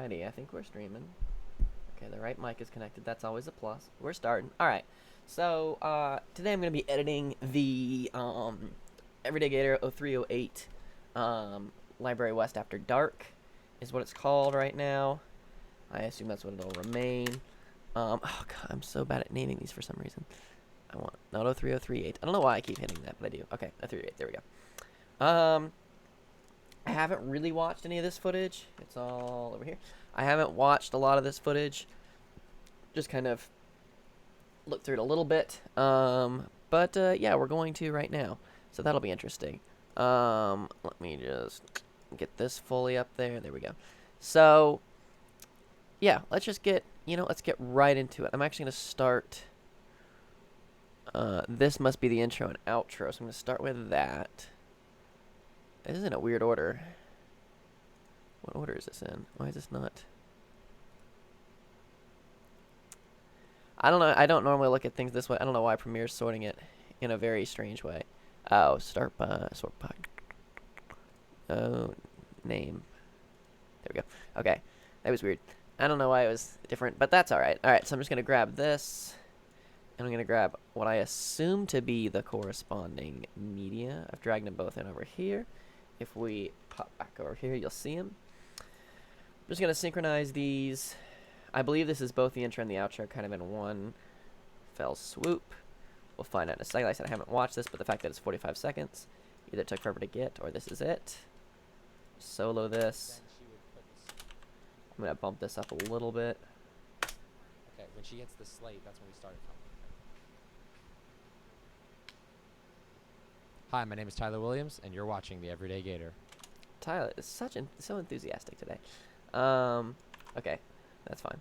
Alrighty, I think we're streaming. Okay, the right mic is connected. That's always a plus. We're starting. Alright. So, today I'm going to be editing the, Everyday Gator 0308, Library West After Dark is what it's called right now. I assume that's what it'll remain. Oh god, I'm so bad at naming these for some reason. I want, not 03038. I don't know why I keep hitting that, but I do. Okay, 038, there we go. I haven't really watched any of this footage. It's all over here. I haven't watched a lot of this footage. Just kind of looked through it a little bit. But yeah, we're going to right now. So that'll be interesting. Let me just get this fully up there. There we go. So, yeah, let's just get, let's get right into it. I'm actually going to start. This must be the intro and outro. So I'm going to start with that. This is in a weird order. What order is this in? Why is this not? I don't know. I don't normally look at things this way. I don't know why Premiere's sorting it in a very strange way. Oh, sort by. Oh, name. There we go. Okay. That was weird. I don't know why it was different, but that's alright. Alright, so I'm just going to grab this. And I'm going to grab what I assume to be the corresponding media. I've dragged them both in over here. If we pop back over here, you'll see them. I'm just going to synchronize these. I believe this is both the intro and the outro kind of in one fell swoop. We'll find out in a second. Like I said, I haven't watched this, but the fact that it's 45 seconds either took forever to get or this is it. Solo this. I'm going to bump this up a little bit. Okay, when she hits the slate, that's when we started from. Hi, my name is Tyler Williams, and you're watching the Everyday Gator. Tyler is so enthusiastic today. Okay, that's fine.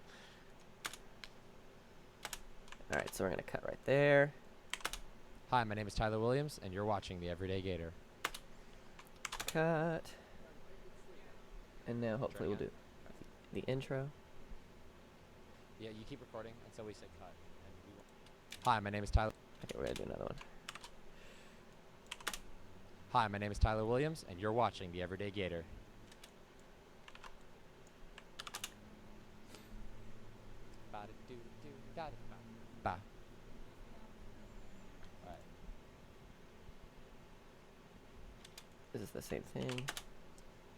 Alright, so we're going to cut right there. Hi, my name is Tyler Williams, and you're watching the Everyday Gator. Cut. And now hopefully we'll do the intro. Yeah, you keep recording until we say cut. Hi, my name is Tyler. Okay, we're going to do another one. Hi, my name is Tyler Williams, and you're watching the Everyday Gator. Bye. Alright. Is this the same thing?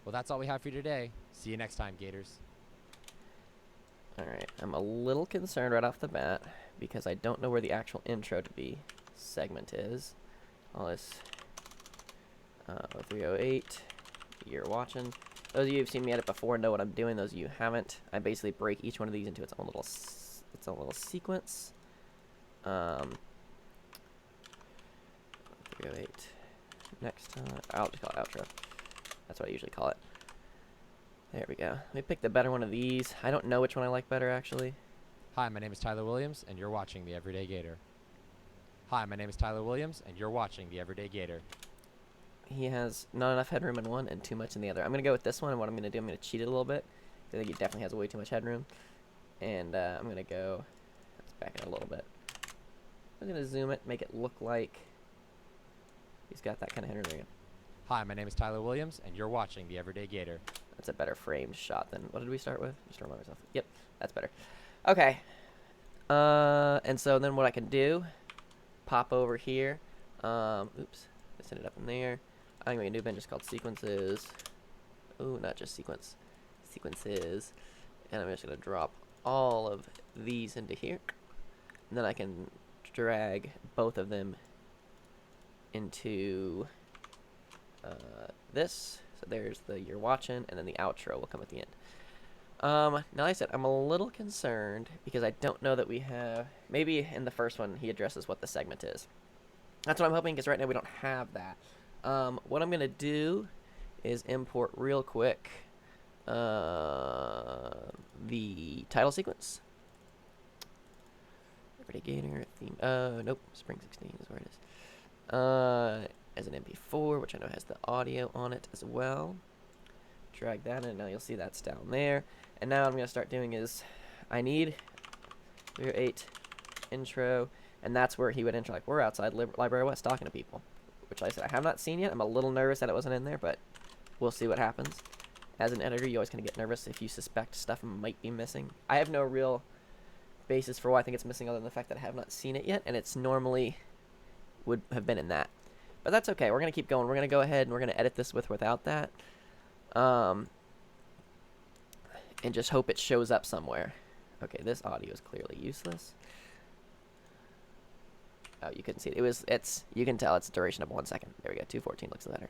Well, that's all we have for you today. See you next time, Gators. Alright, I'm a little concerned right off the bat because I don't know where the actual intro to be segment is. All this 0308, you're watching. Those of you who've seen me edit before know what I'm doing. Those of you who haven't, I basically break each one of these into its own little sequence. 308. Next time, I'll just call it outro. That's what I usually call it. There we go. Let me pick the better one of these. I don't know which one I like better, actually. Hi, my name is Tyler Williams, and you're watching the Everyday Gator. Hi, my name is Tyler Williams, and you're watching the Everyday Gator. He has not enough headroom in one and too much in the other. I'm going to go with this one, and what I'm going to do, I'm going to cheat it a little bit. I think he definitely has way too much headroom. And I'm going to go, let's back it a little bit. I'm going to zoom it, make it look like he's got that kind of headroom. There you go. Hi, my name is Tyler Williams, and you're watching the Everyday Gator. That's a better framed shot than, what did we start with? Just to remind myself. Yep, that's better. Okay. And so then what I can do, pop over here. Oops, I sent it up in there. I'm going to make a new bin just called sequences. Ooh, not just sequence. Sequences. And I'm just going to drop all of these into here. And then I can drag both of them into this. So there's the you're watching, and then the outro will come at the end. Now, like I said, I'm a little concerned because I don't know that we have... Maybe in the first one he addresses what the segment is. That's what I'm hoping, because right now we don't have that. What I'm going to do is import real quick the title sequence. Everyday Gator theme. Nope. Spring 16 is where it is. As an MP4, which I know has the audio on it as well. Drag that in. Now you'll see that's down there. And now what I'm going to start doing is I need 308 intro. And that's where he would enter, like, we're outside Library West talking to people. Which, like I said, I have not seen yet. I'm a little nervous that it wasn't in there, but we'll see what happens. As an editor, you always kind of get nervous if you suspect stuff might be missing. I have no real basis for why I think it's missing other than the fact that I have not seen it yet, and it's normally would have been in that. But that's okay. We're going to keep going. We're going to go ahead and we're going to edit this without that. And just hope it shows up somewhere. Okay, this audio is clearly useless. Oh, you couldn't see it. You can tell it's a duration of 1 second. There we go. 214 looks better.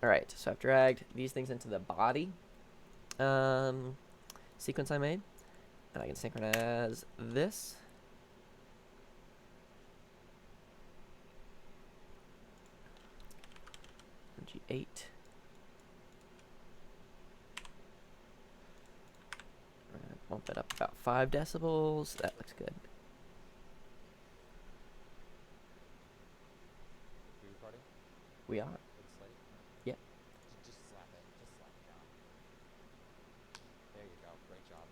All right, so I've dragged these things into the body sequence I made, and I can synchronize this. G8. Bump it up about 5 decibels. That looks good. You recording? We are. With slate? Yeah. Just slap it. Just slap it down. There you go. Great job.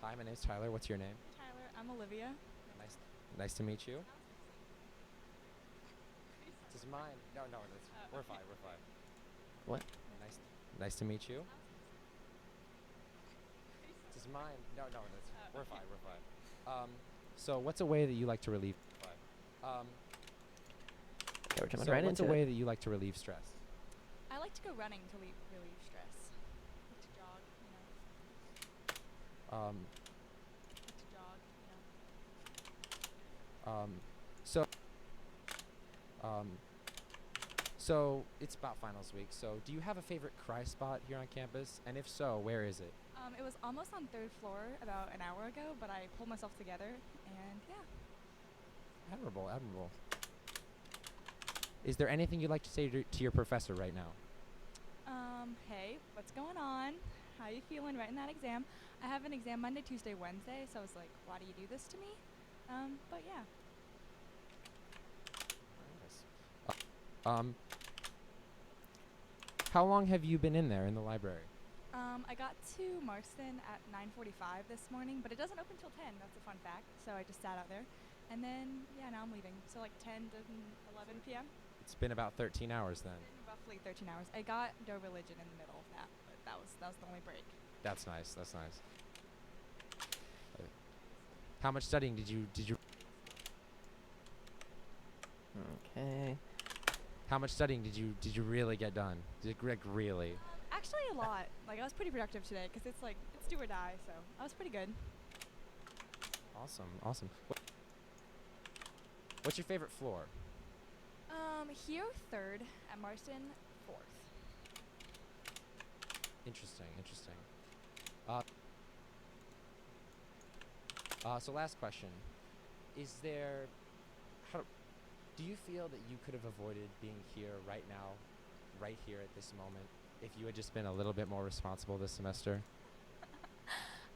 Hi, my name's Tyler. What's your name? Tyler, I'm Olivia. Nice to meet you. This is mine. No, we're fine. We're fine. What? Nice to meet you. This is mine. No, we're fine. We're fine. So what's a way that you like to relieve? Okay, we're jumping So right what's a into way it. that you like to relieve stress? I like to go running to relieve stress. I like to jog, Um, like to jog, so so it's about finals week. So do you have a favorite cry spot here on campus? And if so, where is it? It was almost on 3rd floor about an hour ago, but I pulled myself together, and yeah. Admirable. Is there anything you'd like to say to your professor right now? Hey, what's going on? How you feeling writing that exam? I have an exam Monday, Tuesday, Wednesday, so I was like, why do you do this to me? But yeah. Nice. How long have you been in there in the library? I got to Marston at 9:45 this morning, but it doesn't open till 10. That's a fun fact. So I just sat out there. And then, yeah, now I'm leaving. So like 10 to 11 p.m. It's been about 13 hours then. Roughly 13 hours. I got no religion in the middle of that, but that was the only break. That's nice. How much studying did you Okay. How much studying did you really get done? Really? Actually, a lot. Like I was pretty productive today because it's do or die. So I was pretty good. Awesome. What's your favorite floor? Here 3rd, at Marston 4th. Interesting. So last question. Do you feel that you could have avoided being here right now, right here at this moment, if you had just been a little bit more responsible this semester?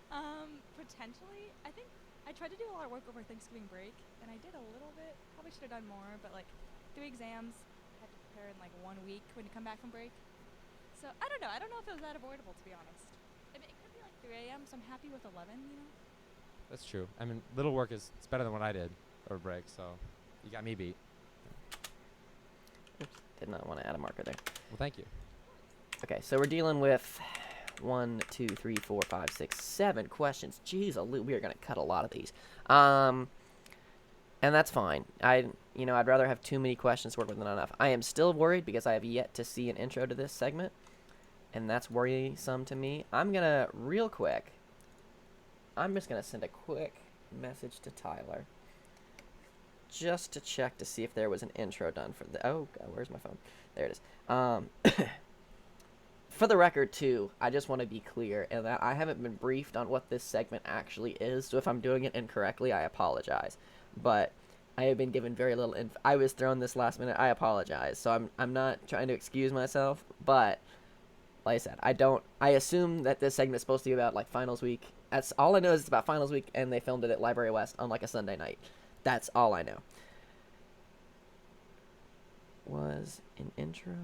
Potentially. I think I tried to do a lot of work over Thanksgiving break, and I did a little bit. Probably should have done more, but 3 exams, had to prepare in 1 week when you come back from break. So I don't know. I don't know if it was that avoidable, to be honest. I mean, it could be 3 a.m., so I'm happy with 11, That's true. I mean, little work it's better than what I did over break, so you got me beat. Oops, did not want to add a marker there. Well, thank you. Okay, so we're dealing with 1, 2, 3, 4, 5, 6, 7 questions. Jeez, we are going to cut a lot of these. And that's fine. I'd rather have too many questions to work with than not enough. I am still worried because I have yet to see an intro to this segment, and that's worrisome to me. I'm just going to send a quick message to Tyler just to check to see if there was an intro done for the... Oh, God, where's my phone? There it is. For the record, too, I just want to be clear in that I haven't been briefed on what this segment actually is, so if I'm doing it incorrectly, I apologize. But I have been given very little I was thrown this last minute. I apologize. So I'm not trying to excuse myself, but like I said, I assume that this segment is supposed to be about finals week. That's all I know is it's about finals week, and they filmed it at Library West on a Sunday night. That's all I know. Was an intro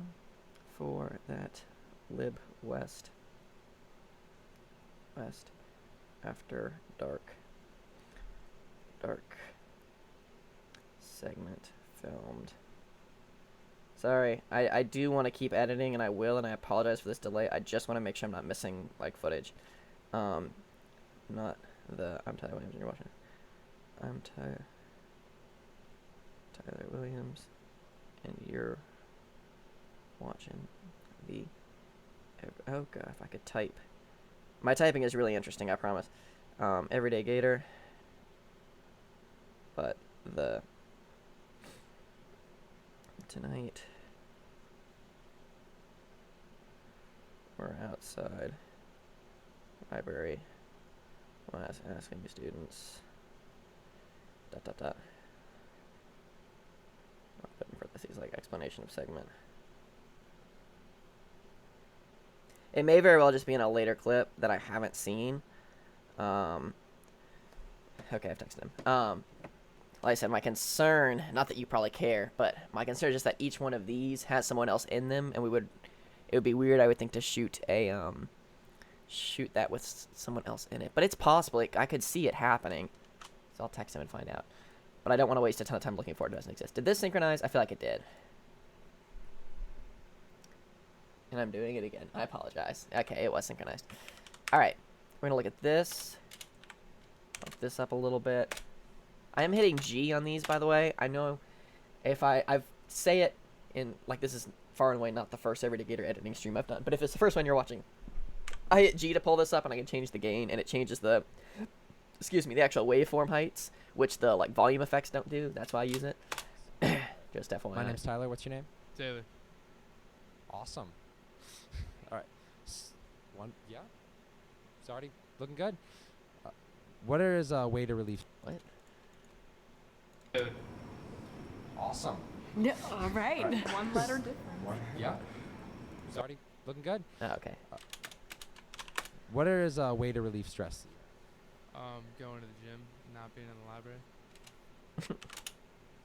for that Lib West After Dark segment filmed. Sorry. I do want to keep editing, and I will, and I apologize for this delay. I just want to make sure I'm not missing, like, footage. Um, not the... I'm Tyler Williams, and you're watching. I'm Tyler Williams, and you're watching the... Oh, God, if I could type. My typing is really interesting, I promise. Everyday Gator. But the... Tonight... We're outside library. Asking students. ... I'll put in parentheses like explanation of segment. It may very well just be in a later clip that I haven't seen. Okay, I've texted him. Like I said, my concern, not that you probably care, but my concern is just that each one of these has someone else in them, and it would be weird, I would think, to shoot that with someone else in it. But it's possible. Like, I could see it happening. So I'll text him and find out. But I don't want to waste a ton of time looking for it. It doesn't exist. Did this synchronize? I feel like it did. And I'm doing it again. I apologize. Okay, it was synchronized. Alright. We're going to look at this. Bump this up a little bit. I am hitting G on these, by the way. I know if I say it in... Like, this is far and away not the first Everyday Gator editing stream I've done. But if it's the first one you're watching, I hit G to pull this up, and I can change the gain, and it changes the... Excuse me, the actual waveform heights, which the, like, volume effects don't do. That's why I use it. Just FYI. My name's Tyler. What's your name? Taylor. Awesome. All right. Yeah. It's already looking good. What is a way to relieve? What? Taylor. Awesome. Yeah, all right. One letter difference. Yeah. It's already looking good. Oh, okay. What is a way to relieve stress? Going to the gym, not being in the library.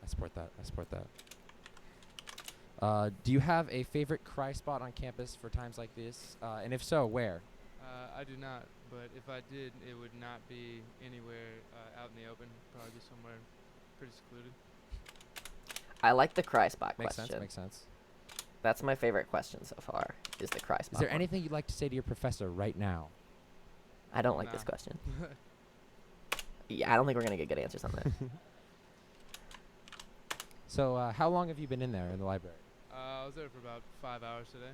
I support that. Do you have a favorite cry spot on campus for times like this? And if so, where? I do not, but if I did, it would not be anywhere out in the open. Probably be somewhere pretty secluded. I like the cry spot Makes question. sense. Makes sense. That's my favorite question so far, is the cry spot Is there one. anything you'd like to say to your professor right now? I don't like this Nah. question. Yeah, I don't think we're going to get good answers on that. So, how long have you been in there in the library? I was there for about 5 hours today.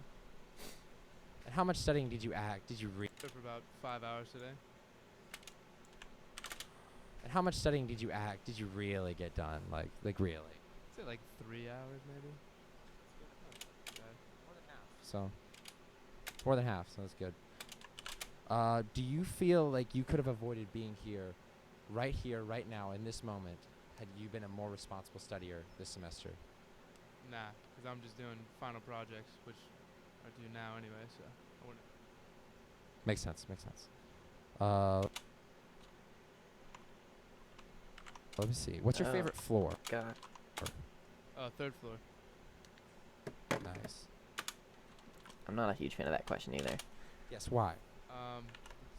And how much studying did you Did you read? There for about 5 hours today. And how much studying did you Did you really get done? Like really? I'd say like 3 hours maybe. Okay. So, more than half. So that's good. Do you feel like you could have avoided being here, right now, in this moment, had you been a more responsible studier this semester? Nah, because I'm just doing final projects, which are due now anyway, so I wouldn't. Makes sense. Let me see. What's your Oh. favorite floor? God. Third floor. Nice. I'm not a huge fan of that question either. Yes. Why?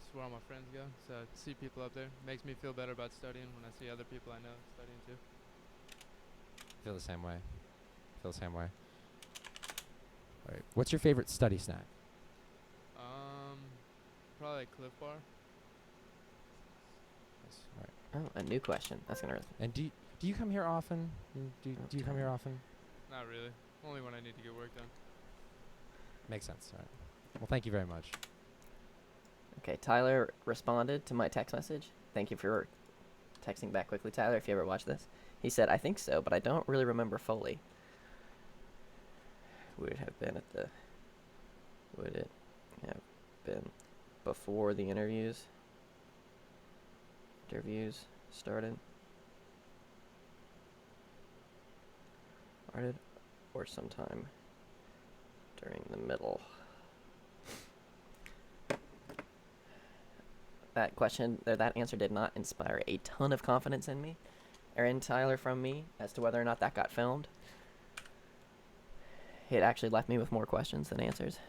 It's where all my friends go, so to see people up there makes me feel better about studying when I see other people I know studying too. Feel the same way. All right. What's your favorite study snack? Probably like Cliff Bar. Nice. All right. Oh, a new question. That's going to... And do you come here often? Do you come here often? Not really. Only when I need to get work done. Makes sense. All right. Well, thank you very much. Okay, Tyler responded to my text message. Thank you for texting back quickly, Tyler, if you ever watch this. He said, I think so, but I don't really remember fully. Would it have been before the interviews started? Or sometime during the middle? That question, or that answer did not inspire a ton of confidence in me, or in Tyler from me, as to whether or not that got filmed. It actually left me with more questions than answers.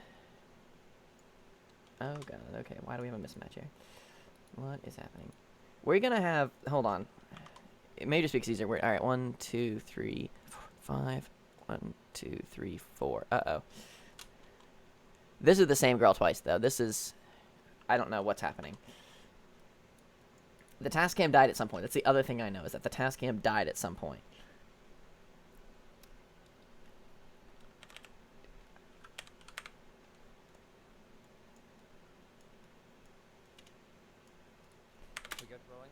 Oh god, okay, why do we have a mismatch here? What is happening? We're gonna have, hold on. It may just be because these are weird. Alright, 1, 2, 3, 4, 5, 1, 2, 3, 4. Uh-oh. This is the same girl twice, though. This is... I don't know what's happening. The task cam died at some point. That's the other thing I know, is that the task cam died at some point. We good rolling?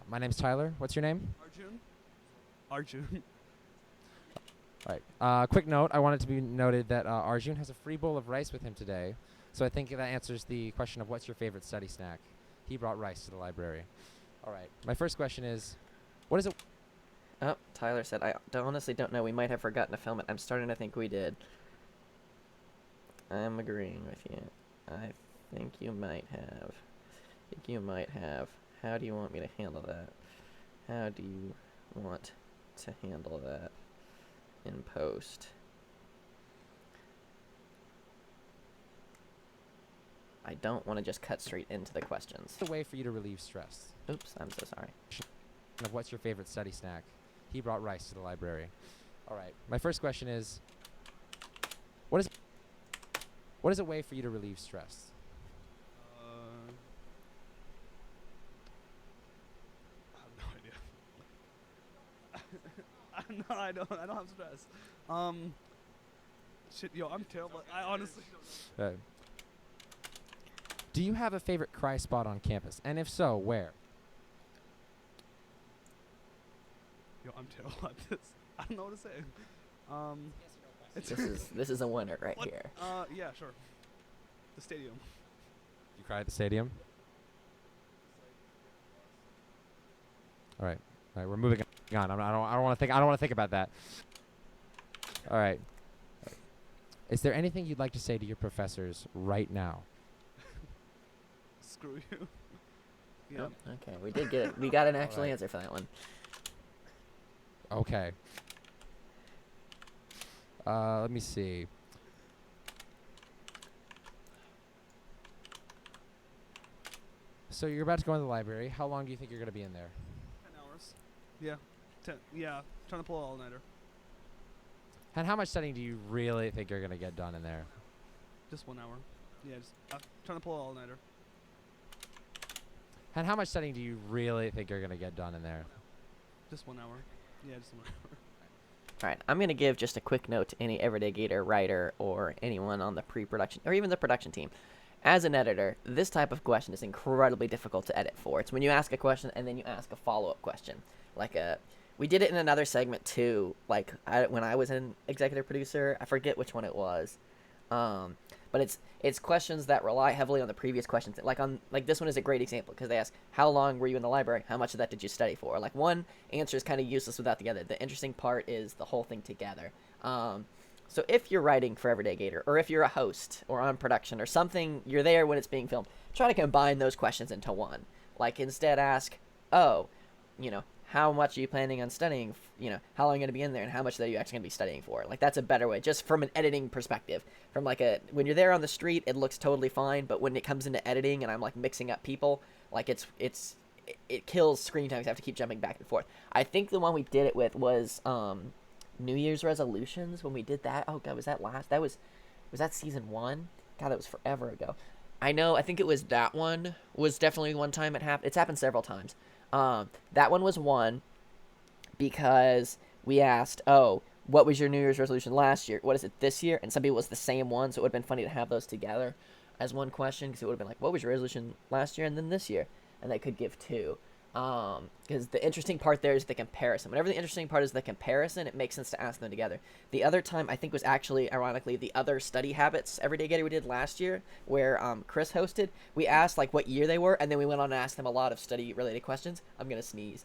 My name's Tyler. What's your name? Arjun. All right. Quick note. I want it to be noted that Arjun has a free bowl of rice with him today. So I think that answers the question of what's your favorite study snack. He brought rice to the library. All right. My first question is, what is it? Oh, Tyler said, I honestly don't know. We might have forgotten to film it. I'm starting to think we did. I'm agreeing with you. I think you might have. How do you want me to handle that? How do you want to handle that in post? I don't want to just cut straight into the questions. A way for you to relieve stress. Oops, I'm so sorry. Of what's your favorite study snack? He brought rice to the library. All right. My first question is, what is a way for you to relieve stress? I have no idea. I don't have stress. Shit, yo, I'm terrible. I honestly don't know. Do you have a favorite cry spot on campus? And if so, where? Yo, I'm terrible at this. I don't know what to say. This is a winner right what? here. Yeah, sure. The stadium. You cry at the stadium? All right. All right, we're moving on. I don't want to think about that. All right. Is there anything you'd like to say to your professors right now? Screw you. Yeah. Oh, okay, we did get it. We got an actual Alright. answer for that one. Okay. Let me see. So you're about to go in the library. How long do you think you're going to be in there? 10 hours. Yeah. 10. Yeah. Trying to pull an all-nighter. And how much studying do you really think you're going to get done in there? Just 1 hour. Yeah, just trying to pull an all-nighter. And how much studying do you really think you're going to get done in there? Just 1 hour. Yeah, just 1 hour. Alright, I'm going to give just a quick note to any Everyday Gator writer or anyone on the pre-production, or even the production team. As an editor, this type of question is incredibly difficult to edit for. It's when you ask a question and then you ask a follow-up question. We did it in another segment too, when I was an executive producer. I forget which one it was. But it's questions that rely heavily on the previous questions. Like this one is a great example because they ask, how long were you in the library? How much of that did you study for? Like one answer is kind of useless without the other. The interesting part is the whole thing together. So if you're writing for Everyday Gator, or if you're a host or on production or something, you're there when it's being filmed, try to combine those questions into one. Like instead ask, how much are you planning on studying? How long are you going to be in there, and how much are you actually going to be studying for? Like that's a better way, just from an editing perspective. From when you're there on the street, it looks totally fine, but when it comes into editing and I'm like mixing up people, like it kills screen time. I have to keep jumping back and forth. I think the one we did it with was New Year's resolutions. When we did that, oh god, was that season 1? God, that was forever ago. I think it was that one. Was definitely one time it happened. It's happened several times. That one was one because we asked, what was your New Year's resolution last year? What is it this year? And some people it was the same one, so it would have been funny to have those together as one question, because it would have been like, what was your resolution last year and then this year? And they could give two. Because the interesting part there is the comparison. Whenever the interesting part is the comparison, it makes sense to ask them together. The other time, I think, was actually, ironically, the other study habits Everyday Gator we did last year, where Chris hosted. We asked, what year they were, and then we went on and asked them a lot of study-related questions. I'm going to sneeze.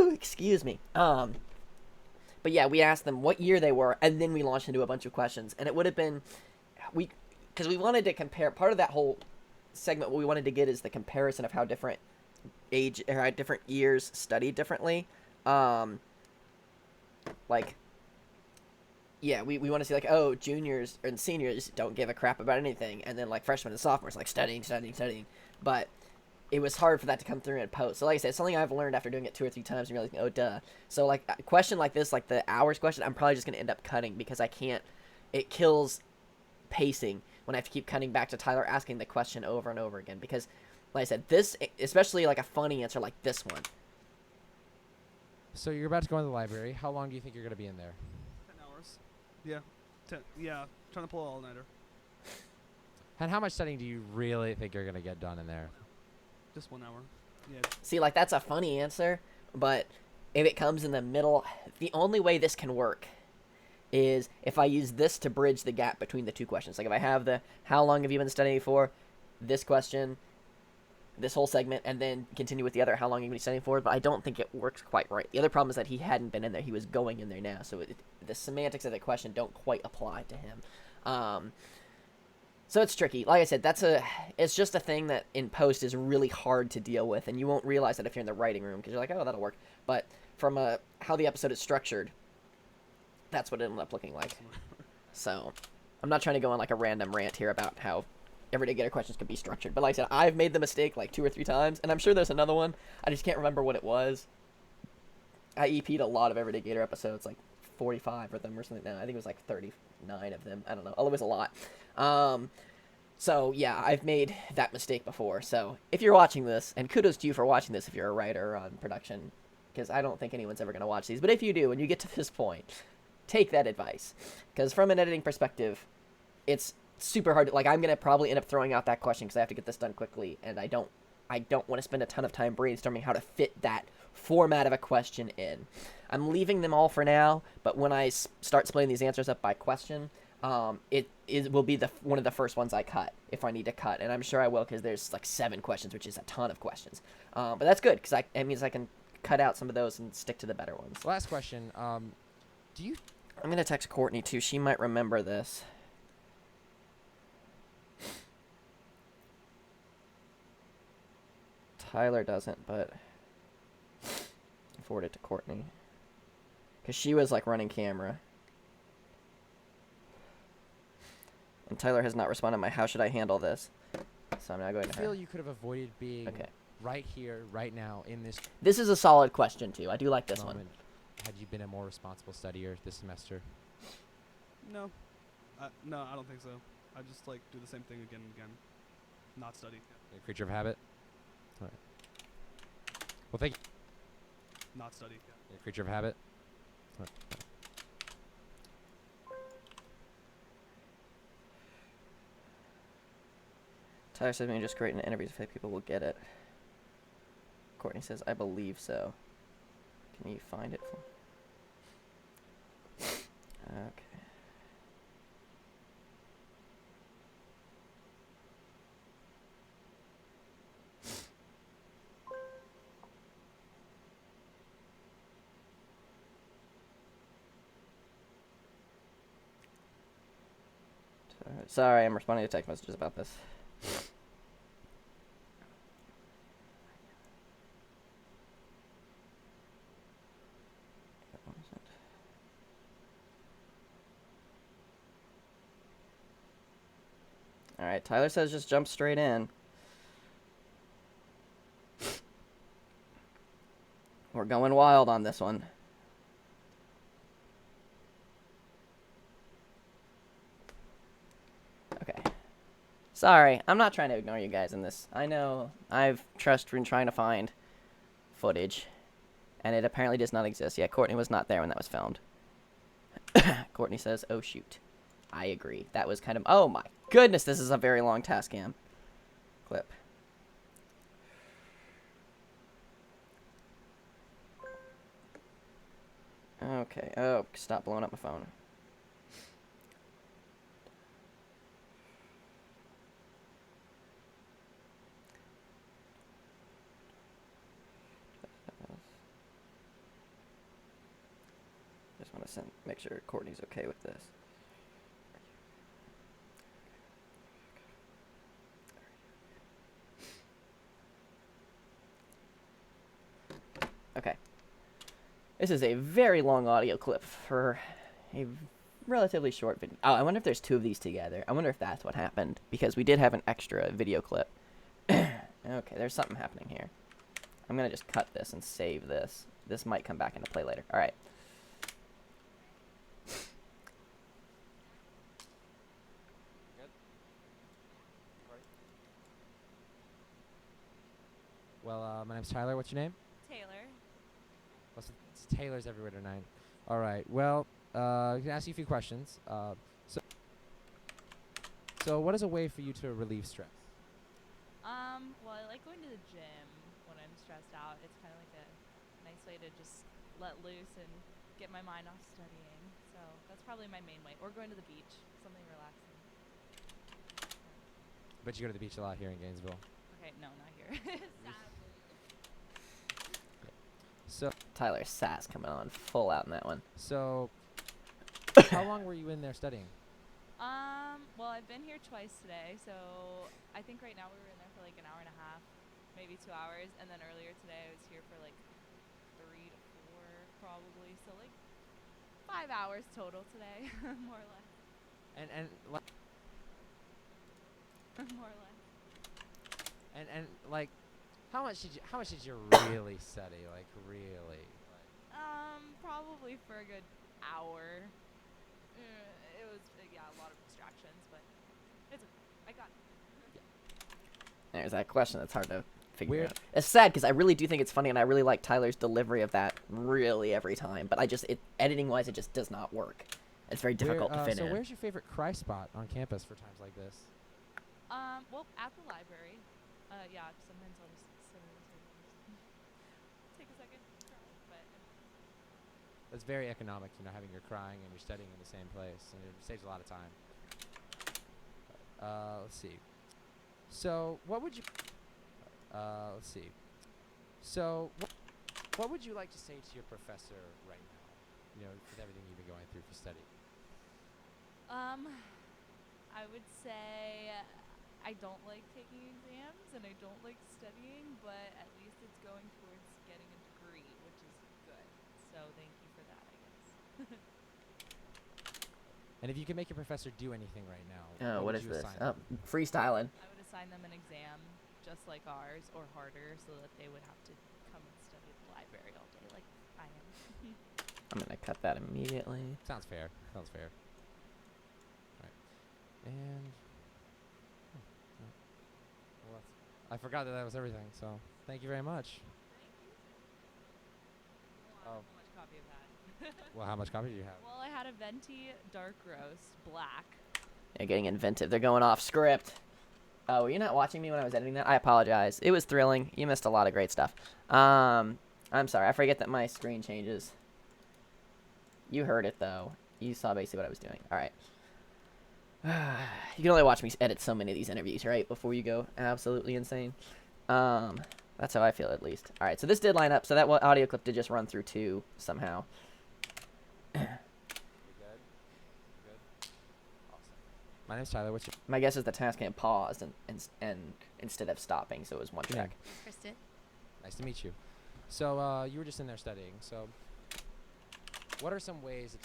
Excuse me. But yeah, we asked them what year they were, and then we launched into a bunch of questions. And it would have been, because we wanted to compare, part of that whole segment, what we wanted to get is the comparison of how different age or how different years studied differently. We want to see juniors and seniors don't give a crap about anything, and then freshmen and sophomores studying. But it was hard for that to come through in post. So like I said, it's something I've learned after doing it 2 or 3 times and realizing, oh duh. So like a question like this, like the hours question, I'm probably just gonna end up cutting because I can't. It kills pacing when I have to keep cutting back to Tyler asking the question over and over again. Because, like I said, this, especially like a funny answer like this one. So you're about to go in the library. How long do you think you're going to be in there? 10 hours. Yeah. 10. Yeah. Trying to pull an all-nighter. And how much studying do you really think you're going to get done in there? Just 1 hour. Yeah. See, like that's a funny answer, but if it comes in the middle, the only way this can work is if I use this to bridge the gap between the two questions. Like if I have the how long have you been studying for, this question, this whole segment, and then continue with the other how long have you been studying for, but I don't think it works quite right. The other problem is that he hadn't been in there. He was going in there now, so the semantics of the question don't quite apply to him. So it's tricky. Like I said, it's just a thing that in post is really hard to deal with, and you won't realize that if you're in the writing room because you're like, oh, that'll work. But from how the episode is structured, that's what it ended up looking like. So I'm not trying to go on like a random rant here about how Everyday Gator questions can be structured. But like I said, I've made the mistake like 2 or 3 times, and I'm sure there's another one. I just can't remember what it was. I EP'd a lot of Everyday Gator episodes, like 45 of them or something. No, I think it was like 39 of them. I don't know. It was a lot. So yeah, I've made that mistake before. So if you're watching this, and kudos to you for watching this if you're a writer on production, because I don't think anyone's ever going to watch these. But if you do, and you get to this point, take that advice. Because from an editing perspective, it's super hard. Like, I'm going to probably end up throwing out that question because I have to get this done quickly, and I don't want to spend a ton of time brainstorming how to fit that format of a question in. I'm leaving them all for now, but when I start splitting these answers up by question, it will be one of the first ones I cut if I need to cut, and I'm sure I will because there's like 7 questions, which is a ton of questions. But that's good because it means I can cut out some of those and stick to the better ones. Last question. Do you... I'm going to text Courtney, too. She might remember this. Tyler doesn't, but I'll forward it to Courtney. Because she was, like, running camera. And Tyler has not responded to my how should I handle this. So I'm now going I to feel her. you could have avoided being right here, right now, in this This is a solid question, too. I do like this moment one. had you been a more responsible studier this semester. No. No, I don't think so. I just like do the same thing again and again. Not study. A creature of habit? All right. Well, thank you. Not study. A creature of habit? All right. Tyler says when you just create an interview to fake people will get it. Courtney says, I believe so. Can you find it? Okay. Sorry, I'm responding to text messages about this. Alright, Tyler says just jump straight in. We're going wild on this one. Okay. Sorry, I'm not trying to ignore you guys in this. I know I've been trying to find footage, and it apparently does not exist. Yeah, Courtney was not there when that was filmed. Courtney says, oh shoot. I agree. That was kind of... Oh my goodness, this is a very long task cam clip. Okay. Oh, stop blowing up my phone. Just want to make sure Courtney's okay with this. Okay. This is a very long audio clip for a relatively short video. Oh, I wonder if there's 2 of these together. I wonder if that's what happened, because we did have an extra video clip. Okay, there's something happening here. I'm gonna just cut this and save this. This might come back into play later. All right. Well, my name's Tyler. What's your name? Taylor. Well, it's Taylor's everywhere tonight. All right. Well, I can ask you a few questions. So what is a way for you to relieve stress? Well, I like going to the gym when I'm stressed out. It's kind of like a nice way to just let loose and get my mind off studying. So that's probably my main way. Or going to the beach, something relaxing. But you go to the beach a lot here in Gainesville. Okay, no, not here. Sadly. So, Tyler Sass coming on full out in that one. how long were you in there studying? Well, I've been here twice today, so I think right now we were in there for like an hour and a half, maybe 2 hours, and then earlier today I was here for like 3 to 4 probably, so like 5 hours total today, more or less. And More or less. like, how much did you really study? Like really? Probably for a good hour. It was yeah, a lot of distractions, but it's okay. I got it. There's that question that's hard to figure Weird. out. It's sad because I really do think it's funny, and I really like Tyler's delivery of that really every time. But editing wise, it just does not work. It's very difficult to fit so in. where's your favorite cry spot on campus for times like this? Well, at the library. Yeah, sometimes I'll just sit in the tables. Take a second, cry, but That's very economic, having your crying and you're studying in the same place, and it saves a lot of time. Let's see. So, what would you? Let's see. So, what would you like to say to your professor right now? With everything you've been going through for study. I would say I don't like taking exams and I don't like studying, but at least it's going towards getting a degree, which is good. So thank you for that, I guess. And if you could make your professor do anything right now, Oh, what would is you this? assign them? Freestyling. I would assign them an exam just like ours or harder so that they would have to come and study at the library all day like I am. I'm gonna cut that immediately. Sounds fair. All right. And well, I forgot that was everything. So thank you very much. Well, I Oh. don't know how much copy of that. Well, how much copy do you have? Well, I had a venti dark roast black. They're getting inventive. They're going off script. Oh, were you not watching me when I was editing that? I apologize. It was thrilling. You missed a lot of great stuff. I'm sorry. I forget that my screen changes. You heard it, though. You saw basically what I was doing. All right. You can only watch me edit so many of these interviews, right? Before you go absolutely insane. That's how I feel, at least. All right, so this did line up. So that audio clip did just run through, too, somehow. You good? You good? Awesome. My name's Tyler. What's your? My guess is the Tascam paused and instead of stopping, so it was one Your name? track. Kristen. Nice to meet you. So you were just in there studying. So what are some ways?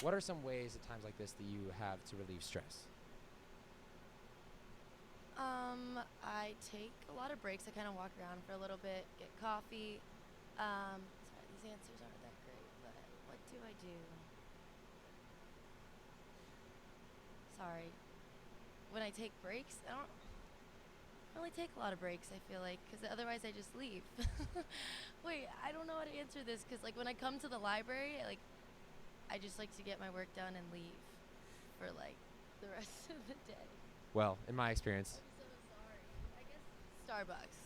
What are some ways at times like this that you have to relieve stress? I take a lot of breaks. I kind of walk around for a little bit, get coffee. Sorry, these answers aren't that great, but what do I do? Sorry. When I take breaks, I don't really take a lot of breaks, I feel like, because otherwise I just leave. Wait, I don't know how to answer this, because, like, when I come to the library, I just like to get my work done and leave for, like, the rest of the day. Well, in my experience, I'm so sorry. I guess Starbucks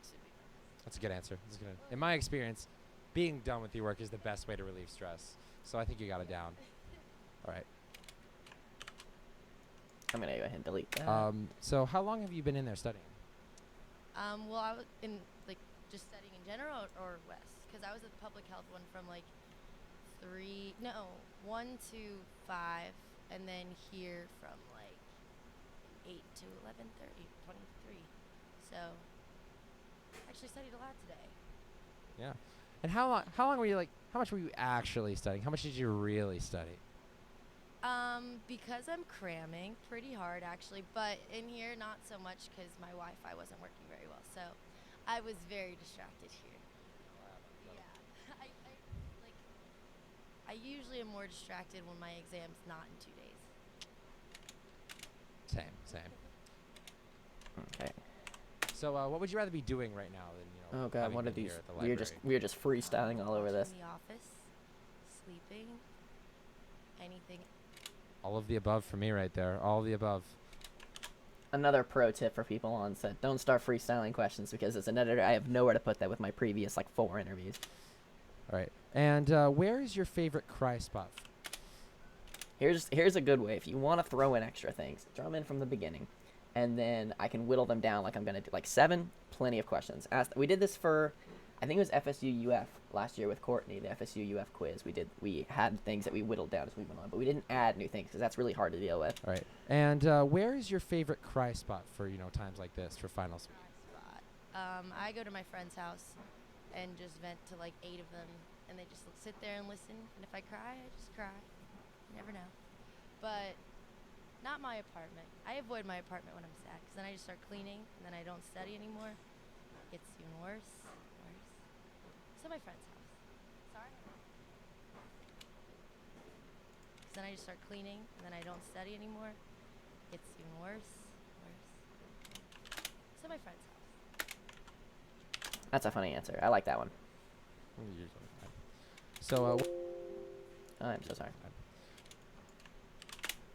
should be my that's a good answer. That's good. In my experience, being done with your work is the best way to relieve stress. So I think you got it down. All right. I'm going to go ahead and delete that. So how long have you been in there studying? Well, I was in, like, just studying in general or West? Because I was at the public health one from, like, 1 to 5, and then here from, like, 8 to 11:30, 23. So, I actually studied a lot today. Yeah. And how long were you how much were you actually studying? How much did you really study? Because I'm cramming pretty hard actually, but in here not so much because my Wi-Fi wasn't working very well. So I was very distracted here. Yeah, like I usually am more distracted when my exam's not in 2 days. Same. Okay. So, what would you rather be doing right now than Oh god, having what are been these? here at the We library? are just freestyling all over Watching this. The Office, sleeping, anything. All of the above for me right there. All of the above. Another pro tip for people on set: don't start freestyling questions because as an editor, I have nowhere to put that with my previous like 4 interviews. All right. And where is your favorite cry spot? Here's a good way. If you want to throw in extra things, throw them in from the beginning, and then I can whittle them down like I'm gonna do. Like 7, plenty of questions. We did this for, I think it was FSU UF last year with Courtney, the FSU UF quiz. We had things that we whittled down as we went on, but we didn't add new things because that's really hard to deal with. All right. And where is your favorite cry spot for times like this for finals? Spot. I go to my friend's house and just vent to like 8 of them, and they just sit there and listen. And if I cry, I just cry. You never know. But not my apartment. I avoid my apartment when I'm sad because then I just start cleaning and then I don't study anymore. It's even worse. So my friend's house. Sorry. So then I just start cleaning and then I don't study anymore. It's even worse. So my friend's house. That's a funny answer. I like that one. So, I'm so sorry.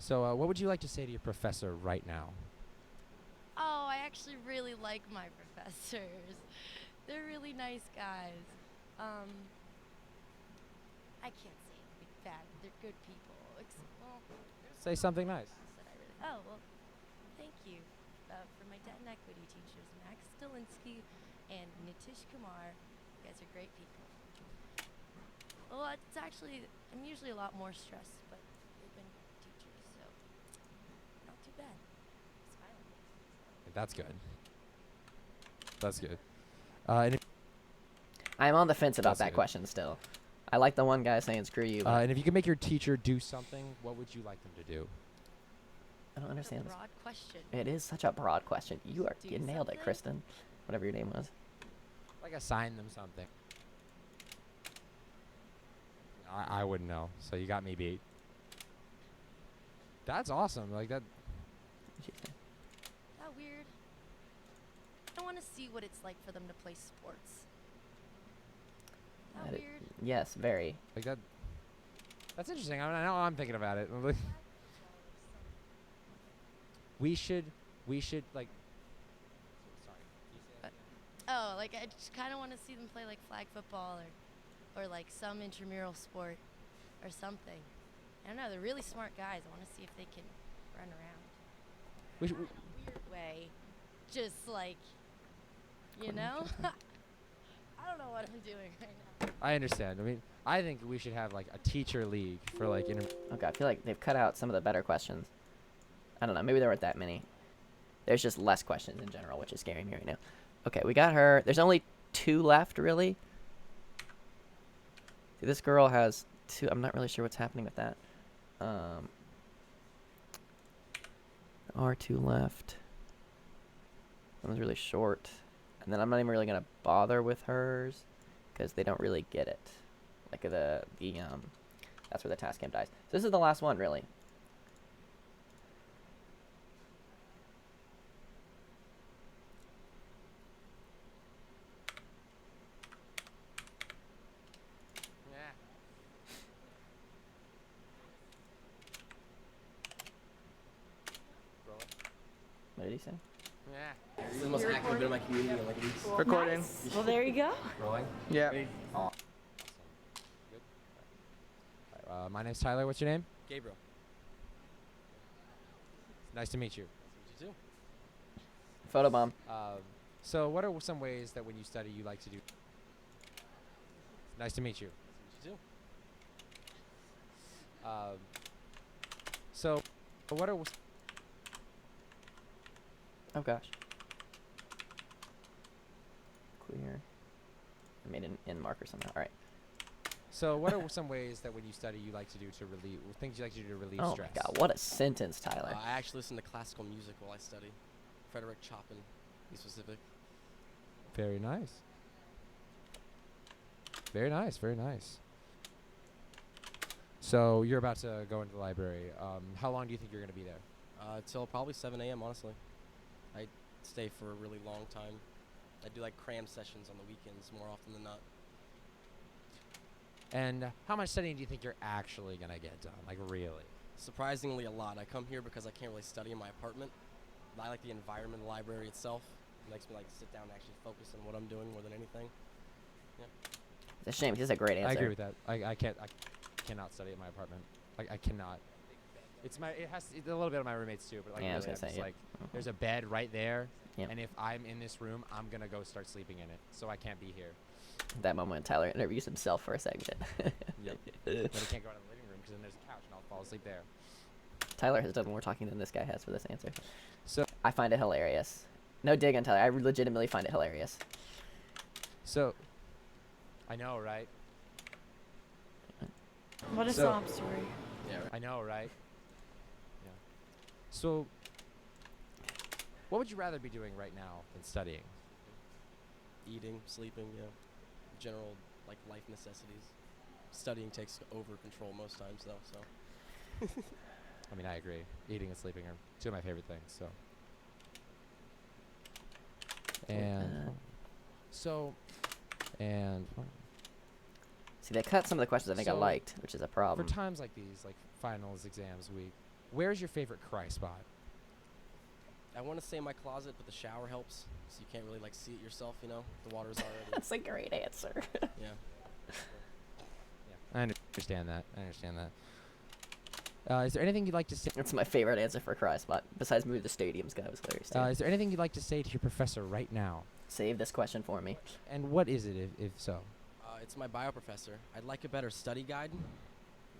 so what would you like to say to your professor right now? Oh, I actually really like my professors. They're really nice guys. I can't say anything bad. They're good people. Well, Say something nice. that I really. Oh well, thank you for my debt and equity teachers, Max Stolinsky and Nitish Kumar. You guys are great people. Well, it's actually I'm usually a lot more stressed, but they've been teachers, so not too bad. Smiling. That's good. That's good. And I'm on the fence about That's that good. question still. I like the one guy saying screw you, but and if you could make your teacher do something, what would you like them to do? I don't That's a understand this. broad question. It is such a broad question. You Do nailed it, something? Kristen. Whatever your name was. Like assign them something. I wouldn't know, so you got me beat. That's awesome. Like that. That weird. I want to see what it's like for them to play sports. That That weird. Yes, very. Like that. That's interesting. I know I'm thinking about it. we should like. Sorry. Can you say that again? Oh, like I just kind of want to see them play like flag football or like some intramural sport or something. I don't know. They're really smart guys. I want to see if they can run around. We should, Not in a weird way. Just like, you know? I don't know what I'm doing right now. I understand. I mean, I think we should have like a teacher league for like Okay, I feel like they've cut out some of the better questions. I don't know. Maybe there weren't that many. There's just less questions in general, which is scaring me right now. Okay, we got her. There's only 2 left, really. See, this girl has 2. I'm not really sure what's happening with that. There are 2 left. That one's really short. And then I'm not even really going to bother with hers because they don't really get it. Like that's where the task camp dies. So this is the last one, really. What did he say? This is the most active bit of my community in like weeks. Recording. Nice. Well, there you go. Rolling. Yeah. Awesome. Good. All right, my name's Tyler. What's your name? Gabriel. Nice to meet you. You too. Photobomb. So, what are some ways that when you study you like to do? Nice to meet you. You too. So, what are Oh gosh. Clear. I made an end marker somehow. All right. so So what are some ways that when you study you like to do to relieve things you like to do to relieve Oh stress? my god, what a sentence, Tyler. I actually listen to classical music while I study. Frederick Chopin, to be specific. Very nice. Very nice. Very nice. So you're about to go into the library. How long do you think you're going to be there? Till probably 7 a.m., honestly. I stay for a really long time. I do like cram sessions on the weekends more often than not. And how much studying do you think you're actually going to get done? Like, really? Surprisingly, a lot. I come here because I can't really study in my apartment. I like the environment of the library itself. It makes me like sit down and actually focus on what I'm doing more than anything. It's a shame. This is a great answer. I agree with that. I cannot study at my apartment. I cannot. It has a little bit of my roommates too, but like Yeah, I was really, gonna say, yeah. like there's a bed right there, Yep. and if I'm in this room, I'm gonna go start sleeping in it, so I can't be here. That moment when Tyler interviews himself for a segment. Yep. But I can't go out in the living room because then there's a couch and I'll fall asleep there. Tyler has done more talking than this guy has for this answer. So I find it hilarious. No dig on Tyler. I legitimately find it hilarious. So, I know, right? What a So- sob story. Yeah, right. I know, right? Yeah. So, what would you rather be doing right now than studying? Eating, sleeping, general like life necessities. Studying takes over control most times though, so. I mean, I agree. Eating and sleeping are two of my favorite things. So, and so, and See, they cut some of the questions I think I So, liked, which is a for problem. times like these, like finals, exams week, where's your favorite cry spot? I want to say my closet, but the shower helps, so you can't really like see it yourself. The water's already. That's a great answer. Yeah. I understand that. Is there anything you'd like to say? That's my favorite answer for a cry spot, besides move the stadiums, because that was hilarious too. Is there anything you'd like to say to your professor right now? Save this question for me. And what is it, if so? It's my bio professor. I'd like a better study guide.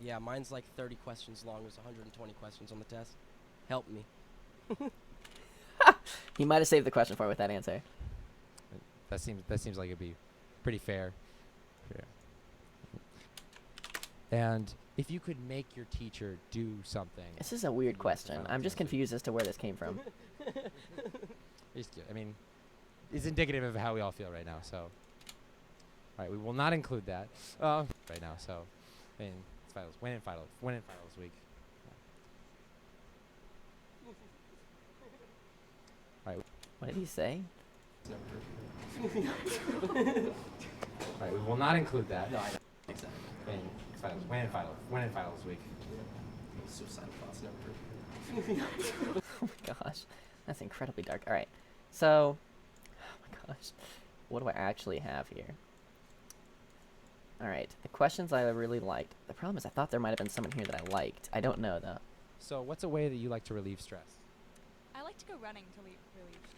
Yeah, mine's like 30 questions long. There's 120 questions on the test. Help me. He might have saved the question for me with that answer. That seems like it'd be pretty fair. And if you could make your teacher do something, This is a weird question. Final I'm just answer. confused as to where this came from. I mean, it's indicative of how we all feel right now. So, all right, we will not include that right now. So, I mean, it's finals. When in finals week. What did he say? All right, we will not include that. No, I don't think so. When in finals week. Suicidal thoughts never. Oh my gosh, that's incredibly dark. All right, so, oh my gosh, what do I actually have here? All right, the questions I really liked. The problem is I thought there might have been some in here that I liked. I don't know though. So, what's a way that you like to relieve stress? I like to go running to relieve.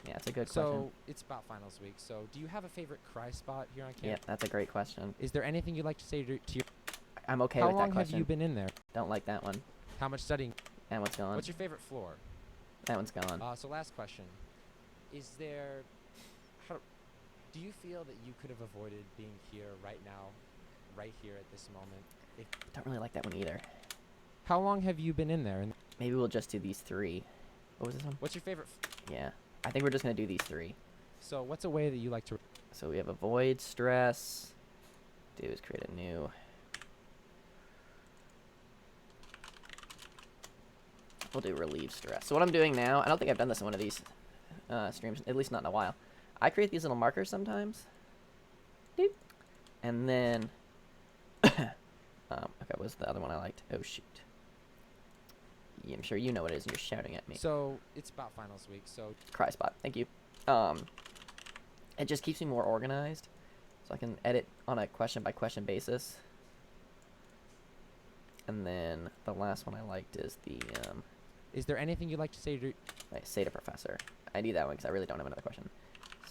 Yeah, it's a good So, question. it's about finals week. So, do you have a favorite cry spot here on campus? Yep, that's a great question. Is there anything you'd like to say to your? I'm okay How with long that have question. you been in there? Don't like that one. How much studying? That one's gone. What's your favorite floor? That one's gone. So last question. Is there, do you feel that you could have avoided being here right now, right here at this moment? Don't really like that one either. How long have you been in there? And Maybe we'll just do these three. What was this one? what's your favorite? Yeah, I think we're just gonna do these three. So what's a way that you like to? So we have avoid stress. Do is create a new. We'll do relieve stress. So what I'm doing now, I don't think I've done this in one of these streams, at least not in a while. I create these little markers sometimes. Doop. And then, okay, what's the other one I liked? Oh shoot. Yeah, I'm sure you know what it is and you're shouting at me. So it's about finals week. So Cry spot, thank you. It just keeps me more organized, so I can edit on a question by question basis. And then the last one I liked is the is there anything you'd like to say to? say to professor. I do that one because I really don't have another question.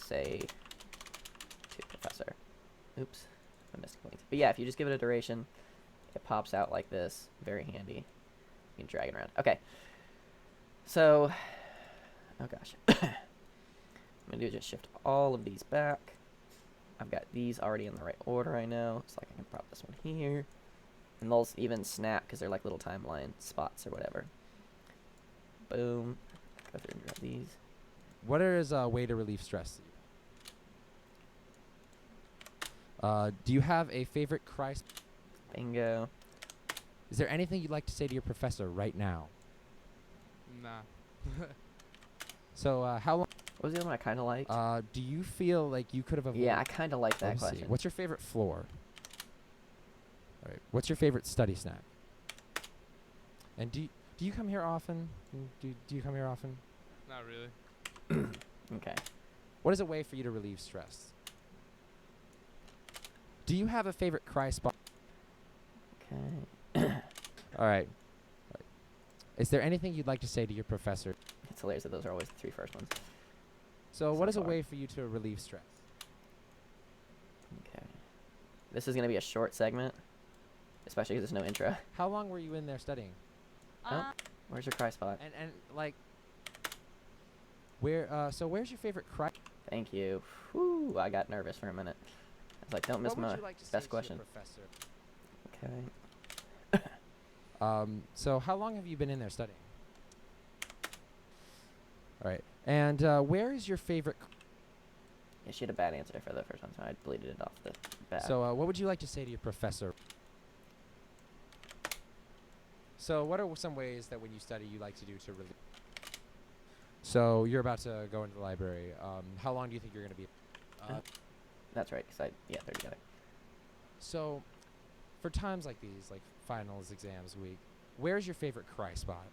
Say to professor. Oops, I misclicked. But yeah, if you just give it a duration, it pops out like this. Very handy. You can drag it around. Okay. So, oh gosh. I'm gonna do is just shift all of these back. I've got these already in the right order, I know. So like I can prop this one here. And they'll even snap because they're like little timeline spots or whatever. Boom. Go through and grab these. What is a way to relieve stress? Do you have a favorite cry? Bingo. Is there anything you'd like to say to your professor right now? Nah. So, how long? What was the other one I kind of liked? Do you feel like you could have avoided? Yeah, I kind of like that Let's see. question. What's your favorite floor? All right. What's your favorite study snack? And do you come here often? Do you come here often? Not really. Okay. What is a way for you to relieve stress? Do you have a favorite cry spot? Okay. All right. Is there anything you'd like to say to your professor? It's hilarious that those are always the three first ones. So, So what is a far. way for you to relieve stress? Okay. This is going to be a short segment, especially because there's no intro. How long were you in there studying? Oh. Where's your cry spot? And like, where? So, where's your favorite cry? Thank you. Whew, I got nervous for a minute. I was like, don't miss What would my you like to say best to question. your professor? Okay. So how long have you been in there studying? All right. And where is your favorite? Yeah, she had a bad answer for the first one, so I deleted it off the bat. So what would you like to say to your professor? So what are some ways that when you study you like to do to relieve? So you're about to go into the library. How long do you think you're going to be? That's right, because yeah, they're together. So for times like these, like finals, exams week, where's your favorite cry spot?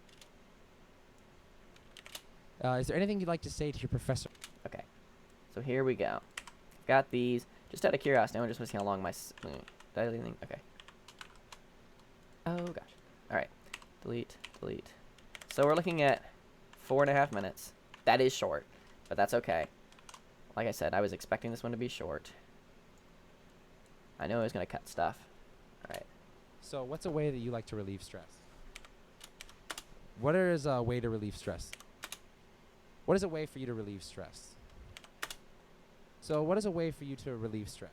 Is there anything you'd like to say to your professor? Okay. So here we go. Got these. Just out of curiosity, I'm just want to see how long my... did I delete anything? Okay. Oh, gosh. All right. Delete, delete. So we're looking at 4.5 minutes. That is short, but that's okay. Like I said, I was expecting this one to be short. I know I was going to cut stuff. All right. So what's a way that you like to relieve stress? What is a way to relieve stress? What is a way for you to relieve stress? So what is a way for you to relieve stress?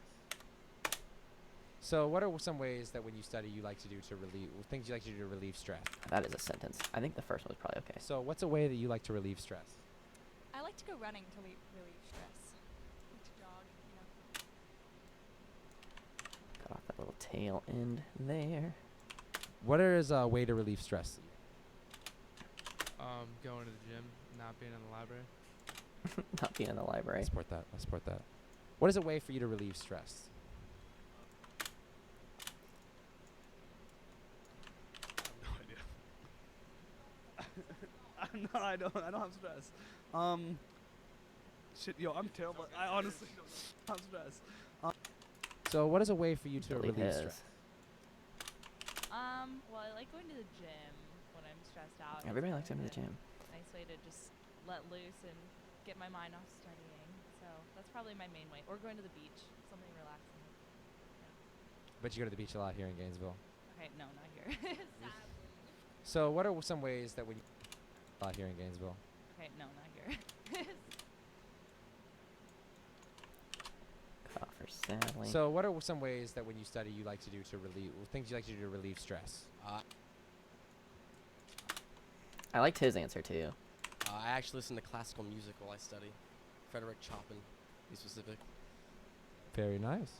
So what are some ways that when you study you like to do to relieve, things you like to do to relieve stress? That is a sentence. I think the first one was probably okay. So what's a way that you like to relieve stress? I like to go running to relieve stress. Like to jog, Cut off that little tail end there. What is a way to relieve stress? Going to the gym, not being in the library. Not being in the library. I support that. I support that. What is a way for you to relieve stress? I have no idea. I don't have stress. Shit, yo, I'm terrible. I honestly don't have stress. So what is a way for you to Delete relieve his. stress? Well, I like going to the gym when I'm stressed out. Everybody likes going to the gym. Nice way to just let loose and get my mind off studying. So that's probably my main way. Or going to the beach, something relaxing. But you go to the beach a lot here in Gainesville. Okay, no, not here. Sadly. So what are some ways that when you a lot here in Gainesville? Okay, no, not here. Cut off her sadly. So what are some ways that when you study you like to do to relieve, things you like to do to relieve stress? I liked his answer too. I actually listen to classical music while I study. Frederick Chopin, to be specific. Very nice.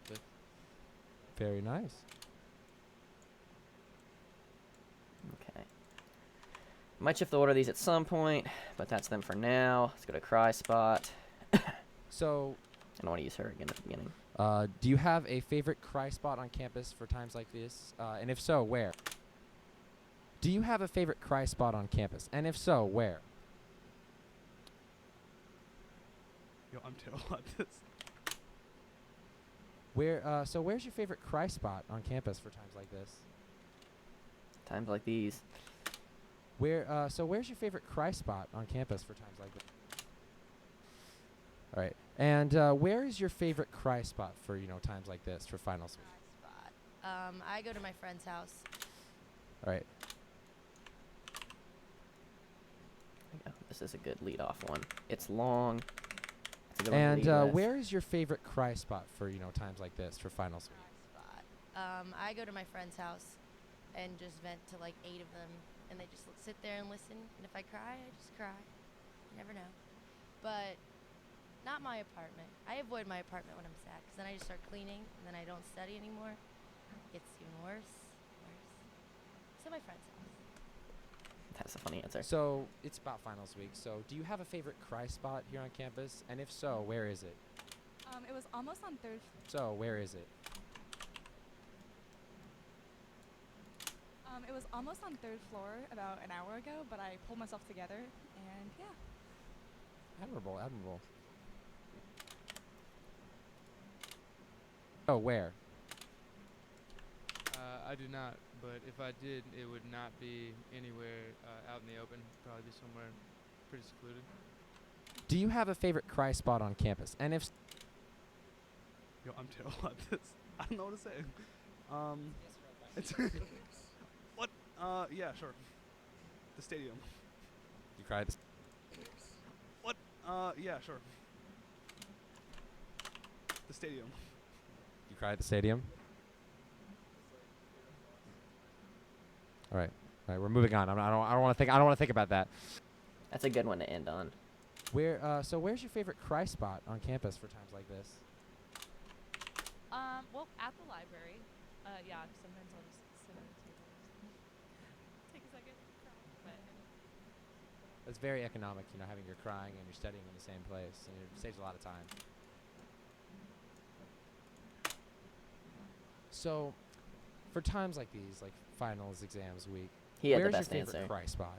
Good. Very nice. Okay. Might shift the order of these at some point, but that's them for now. Let's go to cry spot. So I don't want to use her again at the beginning. do you have a favorite cry spot on campus for times like this? And if so, where? Do you have a favorite cry spot on campus? And if so, where? Yo, I'm terrible at this. So where's your favorite cry spot on campus for times like this? Times like these. So where's your favorite cry spot on campus for times like this? All right. And where is your favorite cry spot for, times like this for finals week? Spot. I go to my friend's house. All right. There we go. This is a good lead off one. It's long. It's a good one to And lead with. where is your favorite cry spot for times like this for finals week? Spot. I go to my friend's house and just vent to like 8 of them, and they just sit there and listen. And if I cry, I just cry. You never know. But not my apartment. I avoid my apartment when I'm sad, because then I just start cleaning, and then I don't study anymore. It gets even worse. So my friend's house. That's a funny answer. So it's about finals week. So do you have a favorite cry spot here on campus? And if so, where is it? It was almost on third. So where is it? It was almost on third floor about an hour ago, but I pulled myself together, and yeah. Admirable, admirable. Oh, where? I do not, but if I did, it would not be anywhere out in the open. Probably be somewhere pretty secluded. Do you have a favorite cry spot on campus? And if Yo, I'm terrible at this. I don't know what to say. It's what? Yeah, sure. The stadium. you cried, What? Yeah, sure. The stadium. you cried at the stadium. All right, we're moving on. I don't want to think. I don't want to think about that. That's a good one to end on. So where's your favorite cry spot on campus for times like this? Well, at the library. Yeah, sometimes I'll just sit at the table. Take a second. But It's very economic, having your crying and you're studying in the same place, and it saves a lot of time. So, for times like these, like finals, exams week, He had the where's best your favorite answer. cry spot?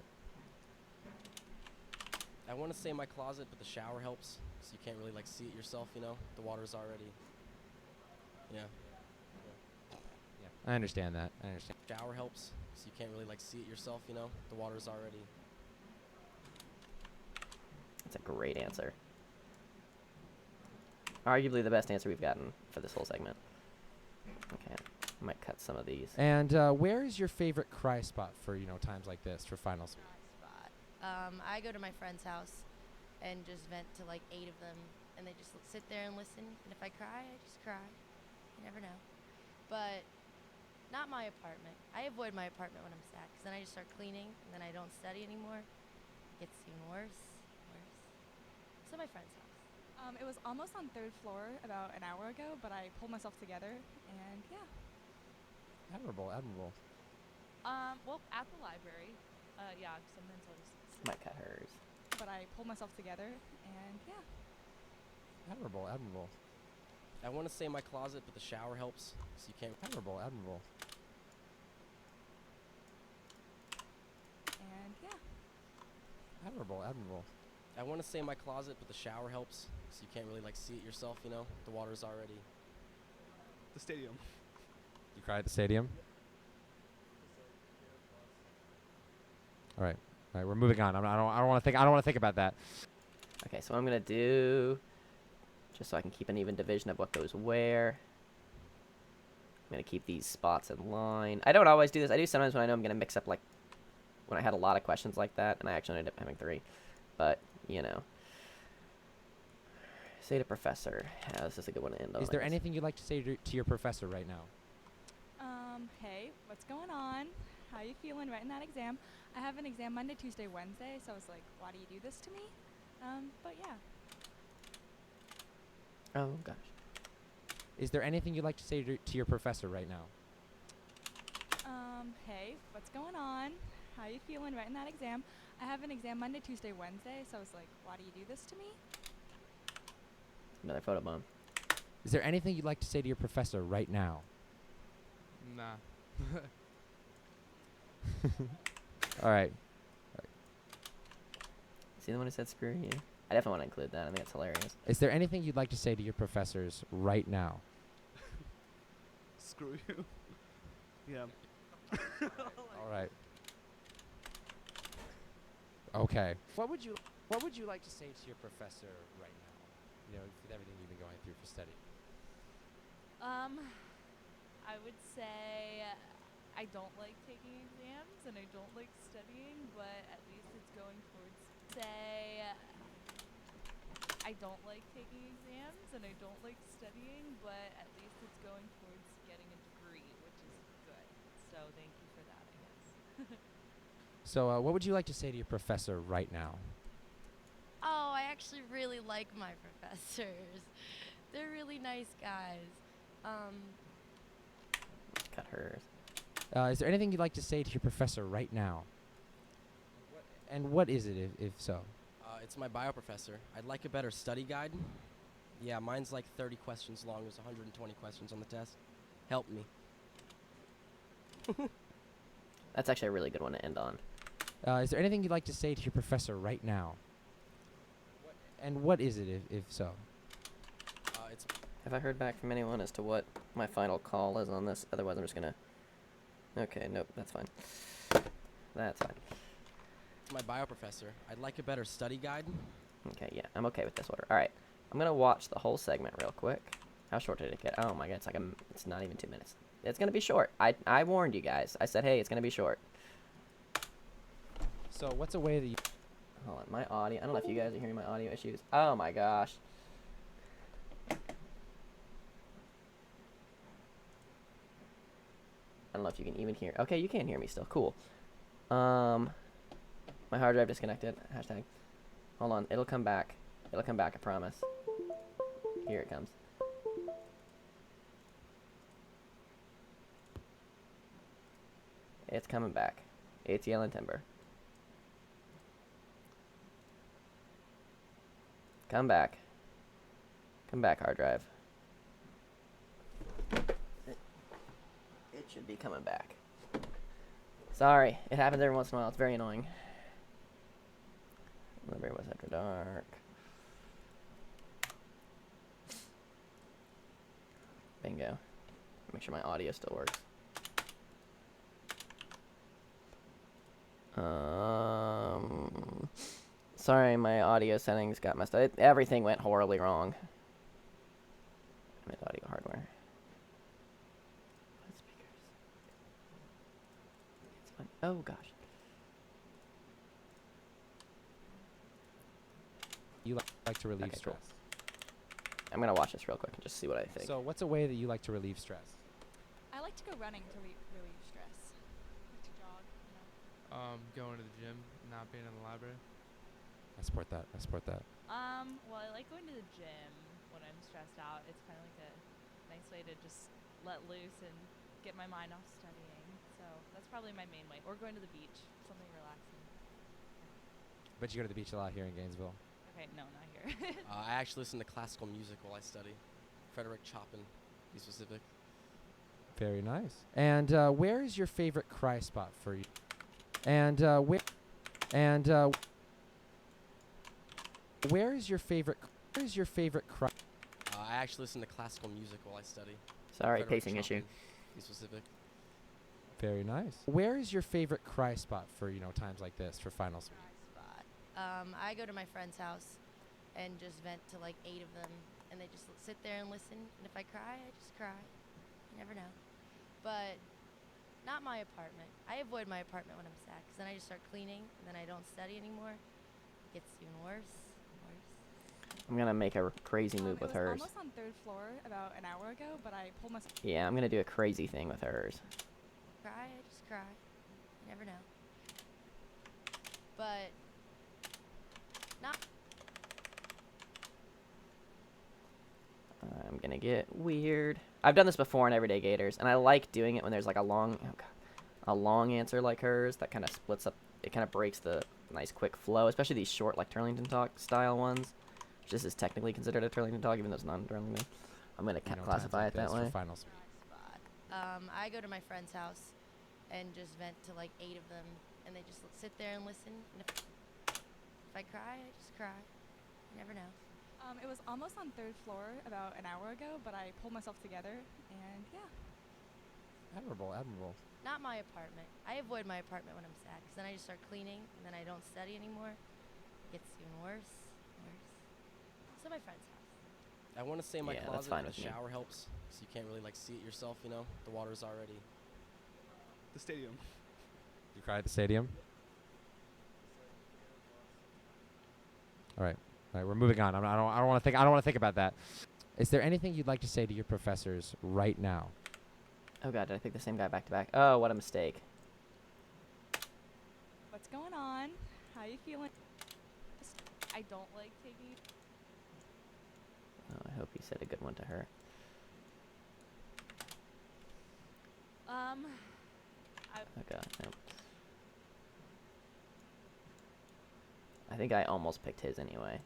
I want to say my closet, but the shower helps, so you can't really like see it yourself. The water's already. Yeah. Yeah, I understand that. I understand. Shower helps, so you can't really like see it yourself. The water's already. That's a great answer. Arguably the best answer we've gotten for this whole segment. Okay, I might cut some of these. And where is your favorite cry spot for times like this for finals? Spot. I go to my friend's house and just vent to like 8 of them, and they just sit there and listen. And if I cry, I just cry. You never know. But not my apartment. I avoid my apartment when I'm sad, because then I just start cleaning, and then I don't study anymore. It gets even worse. So my friend's house. It was almost on third floor about an hour ago, but I pulled myself together, and yeah. Admirable, admirable. well, at the library. Yeah, sometimes I'll just sit. Might cut hers. But I pulled myself together, and yeah. Admirable, admirable. I want to say my closet, but the shower helps, so you can't. Admirable, admirable. And yeah. Admirable, admirable. I want to say my closet, but the shower helps, so you can't really like see it yourself. The water's already. The stadium. You cried at the stadium? All right, we're moving on. I don't want to think. I don't want to think about that. Okay, so what I'm gonna do, just so I can keep an even division of what goes where. I'm gonna keep these spots in line. I don't always do this. I do sometimes when I know I'm gonna mix up, like when I had a lot of questions like that, and I actually ended up having 3. But say to professor. Yeah, this is a good one to end on. Is I there guess. anything you'd like to say to your professor right now? Hey, what's going on? How you feeling writing that exam? I have an exam Monday, Tuesday, Wednesday, so I was like, why do you do this to me? But yeah. Oh gosh. Is there anything you'd like to say to your professor right now? Hey, what's going on? How you feeling writing that exam? I have an exam Monday, Tuesday, Wednesday, so I was like, why do you do this to me? Another photo bomb. Is there anything you'd like to say to your professor right now? Nah. All right. See the one who said screw you? I definitely want to include that. I think it's hilarious. Is there anything you'd like to say to your professors right now? Screw you. Yeah. All right. Okay. What would you like to say to your professor right now? With everything you've been going through for study. I would say I don't like taking exams and I don't like studying, but at least it's going towards. Say I don't like taking exams and I don't like studying, but at least it's going towards getting a degree, which is good. So thank you for that, I guess. So, what would you like to say to your professor right now? Oh, I actually really like my professors. They're really nice guys. Cut hers. Is there anything you'd like to say to your professor right now? And what is it, if so? It's my bio professor. I'd like a better study guide. Yeah, mine's like 30 questions long. There's 120 questions on the test. Help me. That's actually a really good one to end on. Is there anything you'd like to say to your professor right now? And what is it, if so? It's Have I heard back from anyone as to what my final call is on this? Otherwise, I'm just gonna... Okay, nope, that's fine. That's fine. my bio professor. I'd like a better study guide. Okay, yeah, I'm okay with this order. Alright, I'm gonna watch the whole segment real quick. How short did it get? Oh my god, it's not even 2 minutes. It's gonna be short. I warned you guys. I said, hey, it's gonna be short. So, what's a way that you... Hold on, my audio. I don't know if you guys are hearing my audio issues. Oh my gosh. I don't know if you can even hear. Okay, you can hear me still. Cool. My hard drive disconnected. Hashtag. Hold on, it'll come back. It'll come back, I promise. Here it comes. It's coming back. It's yelling timber. Come back. Come back, hard drive. It should be coming back. Sorry, it happens every once in a while. It's very annoying. Library was after dark. Bingo. Make sure my audio still works. Sorry, my audio settings got messed up. Everything went horribly wrong. I meant audio hardware. What speakers? It's fun. Oh gosh. You like to relieve Okay, stress? cool. I'm gonna watch this real quick and just see what I think. So, what's a way that you like to relieve stress? I like to go running to relieve stress. I like to jog, you know. Going to the gym, not being in the library. I support that. I support that. Well, I like going to the gym when I'm stressed out. It's kind of like a nice way to just let loose and get my mind off studying. So that's probably my main way. Or going to the beach, something relaxing. But you go to the beach a lot here in Gainesville. Okay, no, not here. I actually listen to classical music while I study. Frederick Chopin, to be specific. Very nice. And where is your favorite cry spot for you? And where is your favorite cry? I actually listen to classical music while I study. Sorry, Frederick pacing issue. Chopin, to be specific. Very nice. Where is your favorite cry spot for, times like this, for finals? Spot. I go to my friend's house and just vent to like 8 of them, and they just sit there and listen. And if I cry, I just cry. You never know. But not my apartment. I avoid my apartment when I'm sad, because then I just start cleaning, and then I don't study anymore. It gets even worse. I'm gonna make a crazy move with It was hers. almost on 3rd floor about an hour ago, but I pulled myself. Yeah, I'm gonna do a crazy thing with hers. Cry, I just cry. You never know. But not. I'm gonna get weird. I've done this before in Everyday Gators, and I like doing it when there's like a long answer like hers that kind of splits up. It kind of breaks the nice quick flow, especially these short like Turlington Talk style ones. Which this is technically considered a Turlington Talk, even though it's not a Turlington. I'm gonna classify it that way. For finals. Spot. I go to my friend's house and just vent to like 8 of them, and they just sit there and listen. And if I cry, I just cry. You never know. It was almost on 3rd floor about an hour ago, but I pulled myself together, and yeah. Admirable, admirable. Not my apartment. I avoid my apartment when I'm sad, because then I just start cleaning, and then I don't study anymore. It gets even worse. So my friend's house. I want to say my Yeah, that's closet fine in the with me. shower helps, so you can't really like see it yourself. The water's already. The stadium. You cry at the stadium? All right. All right, we're moving on. I don't want to think. I don't want to think about that. Is there anything you'd like to say to your professors right now? Oh god, did I pick the same guy back to back? Oh, what a mistake. What's going on? How you feeling? I don't like taking. Oh, I hope he said a good one to her. Oh god, no. I think I almost picked his anyway.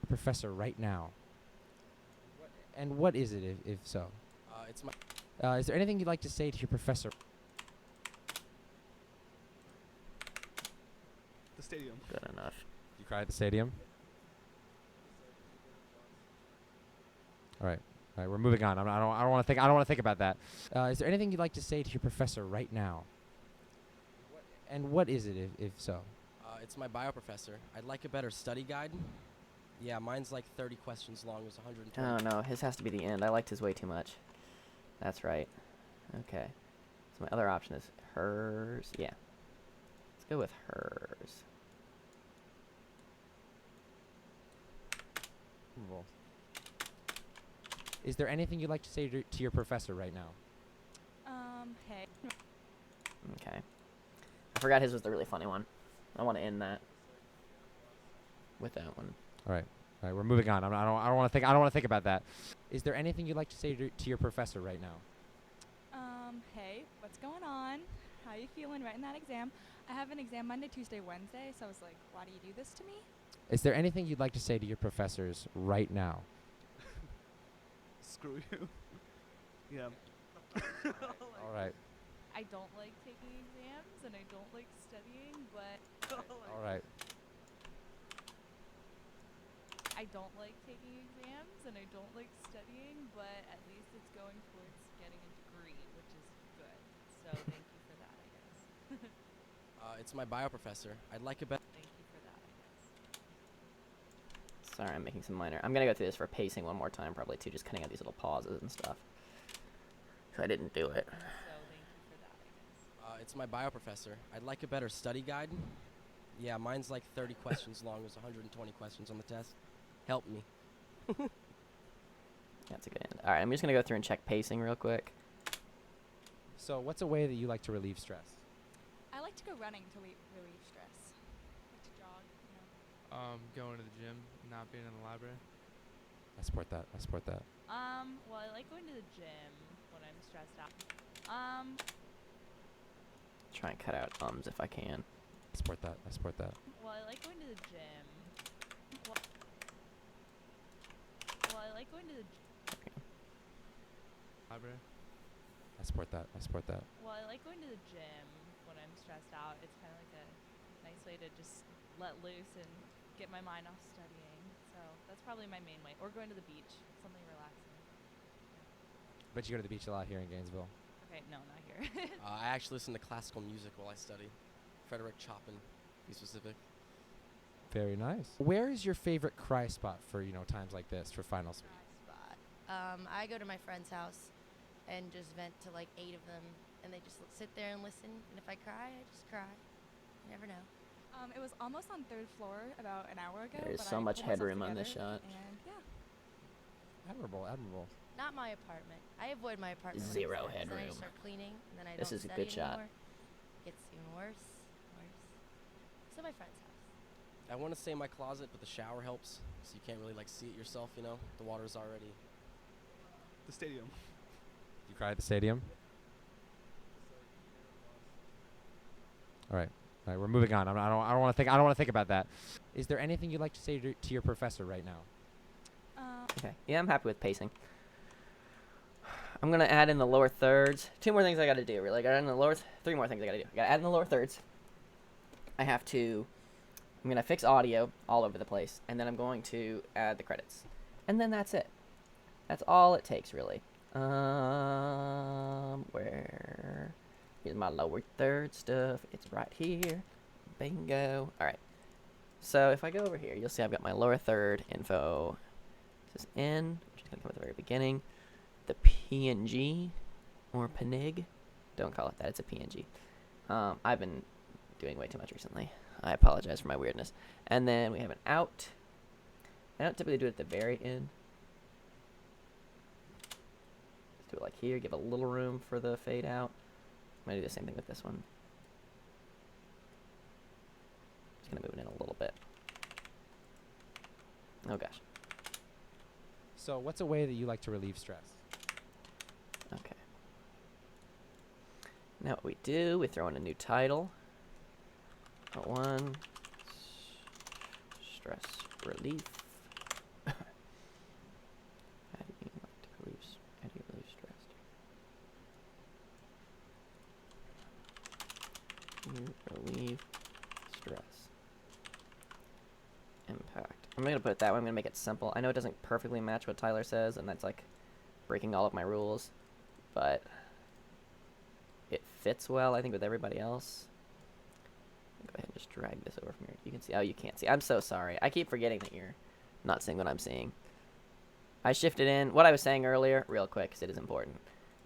Professor right now. And what is it, if so? It's my. Is there anything you'd like to say to your professor? The stadium. Good enough. You cried at the stadium? All right. All right, we're moving on. I don't want to think. I don't want to think about that. Is there anything you'd like to say to your professor right now? And what is it, if so? It's my bio professor. I'd like a better study guide. Yeah, mine's like 30 questions long. It's 120. Oh no, his has to be the end. I liked his way too much. That's right. Okay. So my other option is hers. Yeah. Let's go with hers. Cool. Is there anything you'd like to say to your professor right now? Hey. Okay. I forgot his was the really funny one. I want to end that with that one. All right. All right, we're moving on. I don't want to think. I don't want to think about that. Is there anything you'd like to say to your professor right now? Hey. What's going on? How you feeling writing that exam? I have an exam Monday, Tuesday, Wednesday, so I was like, why do you do this to me? Is there anything you'd like to say to your professors right now? Screw you. Yeah. All right. I don't like taking exams and I don't like studying, but All right. I don't like taking exams and I don't like studying, but at least it's going towards getting a degree, which is good. So thank you for that, I guess. It's my bio professor. I'd like a better. Thank you for that, I guess. Sorry, I'm making some minor. I'm gonna go through this for pacing one more time, probably too, just cutting out these little pauses and stuff. So I didn't do it. So thank you for that, I guess. It's my bio professor. I'd like a better study guide. Yeah, mine's like 30 questions long. There's 120 questions on the test. Help me. That's a good end. All right, I'm just gonna go through and check pacing real quick. So, what's a way that you like to relieve stress? I like to go running to relieve stress. I like to jog, you know. Going to the gym, not being in the library. I support that. I support that. Well, I like going to the gym when I'm stressed out. Try and cut out ums if I can. I support that. I support that. Well, I like going to the gym. Well, I like going to the Library. I support that. I support that. Well, I like going to the gym when I'm stressed out. It's kind of like a nice way to just let loose and get my mind off studying. So that's probably my main way. Or going to the beach, something relaxing. But you go to the beach a lot here in Gainesville. Okay, no, not here. I actually listen to classical music while I study. Frederick Chopin, to be specific. Very nice. Where is your favorite cry spot for, times like this, for finals? Spot. I go to my friend's house and just vent to like 8 of them, and they just sit there and listen. And if I cry, I just cry. You never know. It was almost on 3rd floor about an hour ago. There's but so I much pulled myself headroom on this together, shot. And yeah. Admirable, admirable. Not my apartment. I avoid my apartment. when Zero it's there, 'cause Then I headroom. start cleaning, and then I This don't is a study good shot. anymore. It gets even worse. So my friend's house. I want to say my closet, but the shower helps, so you can't really like see it yourself. The water's already. The stadium. You cry at the stadium? All right. All right, we're moving on. I don't want to think. I don't want to think about that. Is there anything you'd like to say to your professor right now? Okay. Yeah, I'm happy with pacing. I'm gonna add in the lower thirds. 2 more things I gotta do. Really, I gotta add in the lower. 3 more things I gotta do. I gotta add in the lower thirds. I'm gonna fix audio all over the place, and then I'm going to add the credits, and then that's it. That's all it takes, really. Where is my lower third stuff? It's right here. Bingo. All right. So if I go over here, you'll see I've got my lower third info. This is N, which is gonna come at the very beginning. The PNG or PNG. Don't call it that. It's a PNG. I've been doing way too much recently. I apologize for my weirdness. And then we have an out, I don't typically do it at the very end. Let's do it like here, give a little room for the fade out. I'm gonna do the same thing with this one. Just gonna move it in a little bit. Oh gosh. So what's a way that you like to relieve stress? Okay. Now what we do, we throw in a new title. One. Stress relief. How do you like to relieve? How do you relieve stress? You relieve stress. Impact. I'm gonna put it that way. I'm gonna make it simple. I know it doesn't perfectly match what Tyler says, and that's like breaking all of my rules, but it fits well, I think, with everybody else. Go ahead and just drag this over from here. You can see. Oh, you can't see. I'm so sorry. I keep forgetting that you're not seeing what I'm seeing. I shifted in. What I was saying earlier, real quick, because it is important,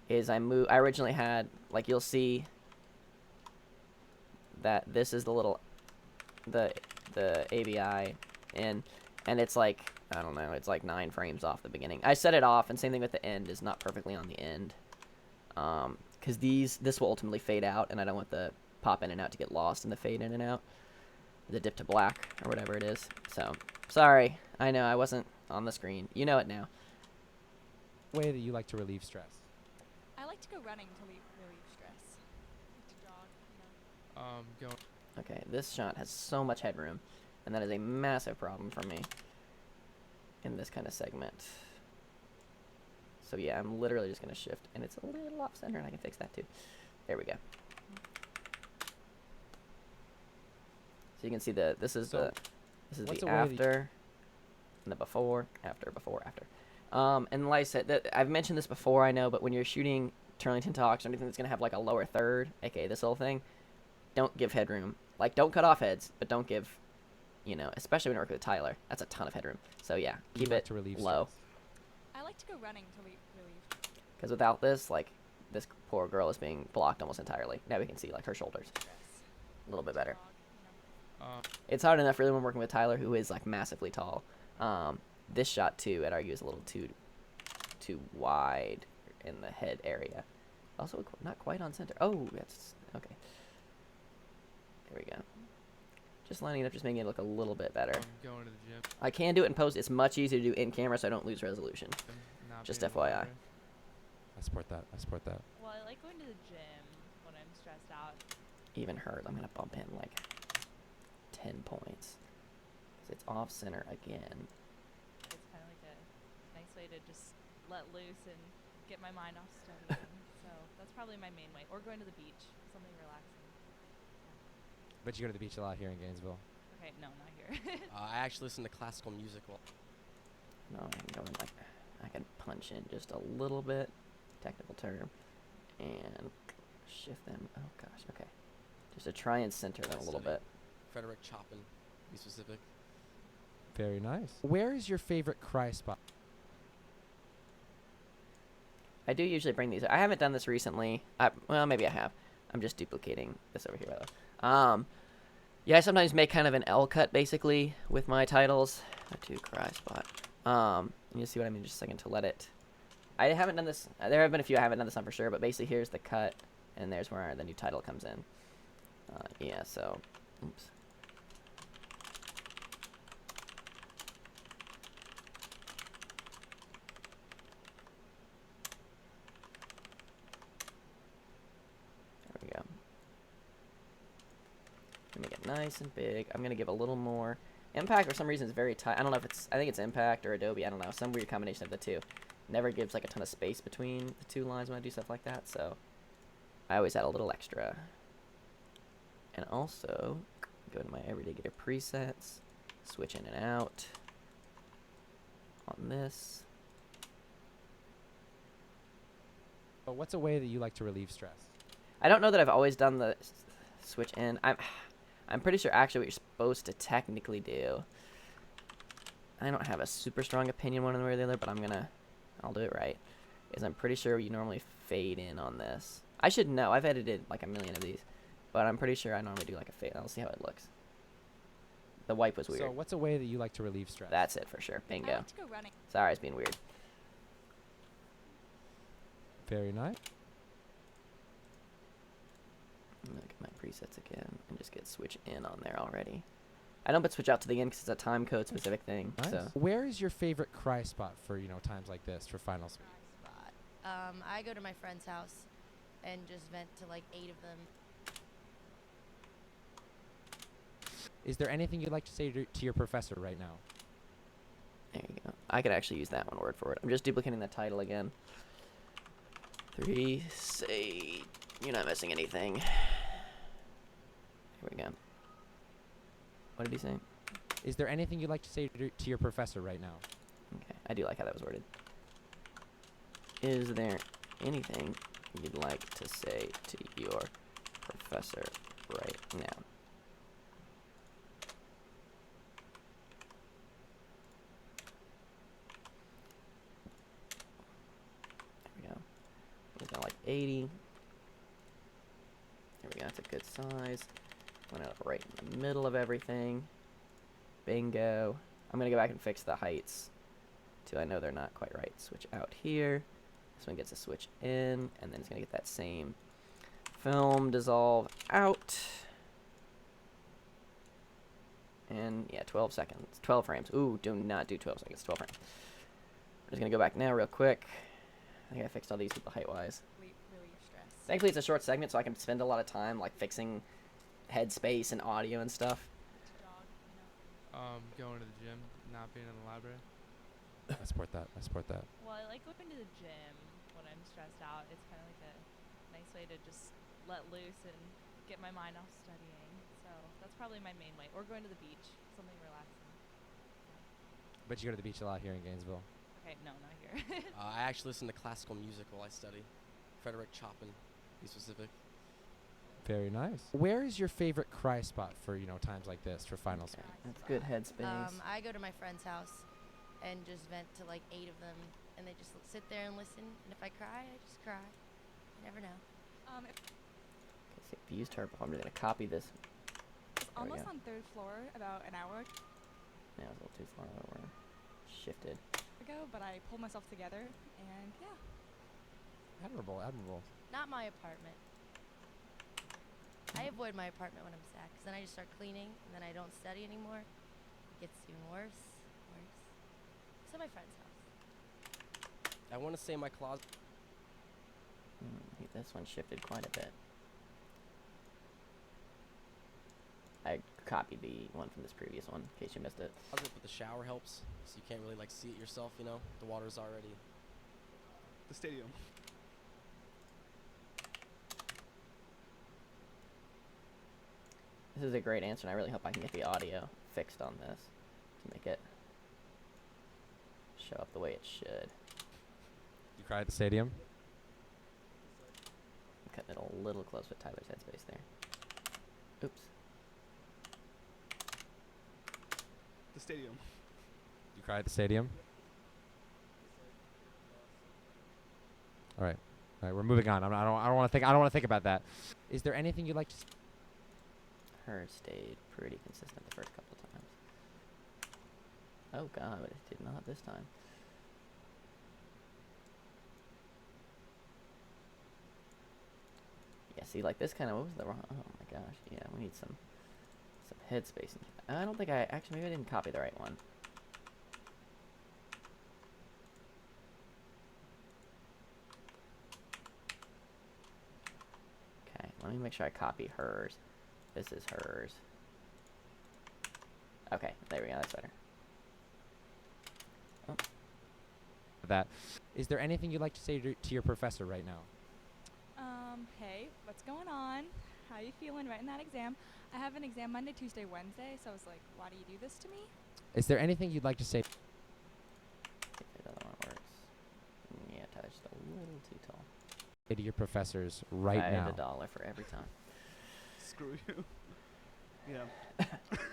is I originally had, like, you'll see that this is the little, the ABI in, and it's like, I don't know, it's like 9 frames off the beginning. I set it off, and same thing with the end is not perfectly on the end. Because this will ultimately fade out, and I don't want the pop in and out to get lost in the fade in and out, the dip to black or whatever it is. So sorry, I know I wasn't on the screen. You know it now. Way that you like to relieve stress? I like to go running to relieve stress. Like to jog, you know. Going. Okay, this shot has so much headroom, and that is a massive problem for me in this kind of segment. So yeah, I'm literally just gonna shift, and it's a little off center, and I can fix that too. There we go. So you can see this is the after, and the before, after, before, after. And like I said, I've mentioned this before, I know, but when you're shooting Turlington Talks or anything that's gonna have like a lower third, aka this whole thing, don't give headroom. Like, don't cut off heads, but don't give, you know, especially when you work with Tyler, that's a ton of headroom. So yeah, keep it to relieve low. stress? I like to go running to relieve. Because without this, like, this poor girl is being blocked almost entirely. Now we can see like her shoulders a little bit better. Jog, you know. It's hard enough really when working with Tyler, who is like massively tall. This shot too, I'd argue, is a little too wide in the head area. Also, not quite on center. Oh, that's okay. There we go. Just lining it up, just making it look a little bit better. Going to the gym. I can do it in post. It's much easier to do in camera, so I don't lose resolution. Not Just being FYI. aware. I support that. I support that. Well, I like going to the gym when I'm stressed out. Even hers, I'm gonna bump him like 10 points. 'Cause it's off center again. It's kind of like a nice way to just let loose and get my mind off studying. So that's probably my main way. Or going to the beach, something relaxing. But you go to the beach a lot here in Gainesville. Okay, no, not here. I actually listen to classical music while. No, I can go in like, I can punch in just a little bit, technical term, and shift them. Oh gosh, okay. Just to try and center them a little bit. Frederick Chopin, to be specific. Very nice. Where is your favorite cry spot? I do usually bring these. I haven't done this recently. Well, maybe I have. I'm just duplicating this over here, by the way. Yeah, I sometimes make kind of an L cut, basically, with my titles. To cry spot. And you'll see what I mean in just a second to let it. I haven't done this. There have been a few I haven't done this on for sure, but basically here's the cut, and there's where the new title comes in. Yeah, so, oops. There we go. Make it nice and big. I'm gonna give a little more. Impact, for some reason, is very tight. I don't know if it's, I think it's Impact or Adobe, I don't know, some weird combination of the two. Never gives like a ton of space between the two lines when I do stuff like that, so I always add a little extra. And also, go to my Everyday Gator presets, switch in and out on this. But what's a way that you like to relieve stress? I don't know that I've always done the switch in. I'm pretty sure actually what you're supposed to technically do. I don't have a super strong opinion one way or the other, but I'll do it right. Is I'm pretty sure you normally fade in on this. I should know. I've edited like a million of these, but I'm pretty sure I normally do like a fade. I'll see how it looks. The wipe was weird. So what's a way that you like to relieve stress? That's it for sure. I Bingo. like to go running. Sorry, it's being weird. Very nice. I'm gonna look at my presets again and just get switch in on there already. I don't put switch out to the end because it's a time code specific thing. Nice. So Where is your favorite cry spot for, times like this, for finals? Spot. I go to my friend's house and just vent to like 8 of them. Is there anything you'd like to say to your professor right now? there you go. I could actually use that one word for it. I'm just duplicating the title again. 3, say, you're not missing anything. Here we go. What did he say? Is there anything you'd like to say to your professor right now? Okay, I do like how that was worded. Is there anything you'd like to say to your professor right now? There we go. We've got like 80. There we go, that's a good size. Went up right in the middle of everything. Bingo. I'm gonna go back and fix the heights till I know they're not quite right. Switch out here. This one gets a switch in, and then it's gonna get that same film dissolve out. And yeah, 12 seconds, 12 frames. Ooh, do not do 12 seconds, 12 frames. I'm just gonna go back now real quick. I think I fixed all these people height-wise. Relieve your stress. Thankfully, it's a short segment, so I can spend a lot of time like fixing headspace and audio and stuff. Going to the gym, not being in the library. I support that. I support that. Well, I like going to the gym when I'm stressed out. It's kind of like a nice way to just let loose and get my mind off studying. So that's probably my main way. Or going to the beach, something relaxing. But you go to the beach a lot here in Gainesville. Okay, no, not here. I actually listen to classical music while I study. Frederick Chopin, to be specific. Very nice. Where is your favorite cry spot for, times like this, for finals? Okay, that's good headspace. I go to my friend's house and just vent to like 8 of them, and they just sit there and listen. And if I cry, I just cry. You never know. It Okay, so views turbo. I'm just gonna copy this. was There we almost go. on 3rd floor about an hour Yeah, it's a little too far over. Shifted. ago, but I pulled myself together, and yeah. Admirable, admirable. Not my apartment. I avoid my apartment when I'm sad, because then I just start cleaning, and then I don't study anymore. It gets even worse. So my friend's house. I want to say my closet. This one shifted quite a bit. I copied the one from this previous one, in case you missed it. But the shower helps, so you can't really like see it yourself. The water's already. The stadium. This is a great answer, and I really hope I can get the audio fixed on this to make it show up the way it should. You cry at the stadium? I'm cutting it a little close with Tyler's headspace there. Oops. The stadium. You cry at the stadium? All right, we're moving on. I don't want to think. I don't want to think about that. Is there anything you'd like to? Hers stayed pretty consistent the first couple of times. Oh god, but it did not this time. Yeah, see, like this kind of, what was the wrong, oh my gosh, yeah, we need some headspace. I don't think actually, maybe I didn't copy the right one. Okay, let me make sure I copy hers. This is hers. Okay, there we go, that's better. Oh. That. Is there anything you'd like to say to your professor right now? Hey, what's going on? How you feeling writing that exam? I have an exam Monday, Tuesday, Wednesday, so I was like, why do you do this to me? Is there anything you'd like to say? See if the other one works. Yeah, Tyler's just a little too tall. To your professors right I now. had $1 for every time. Screw you. Yeah.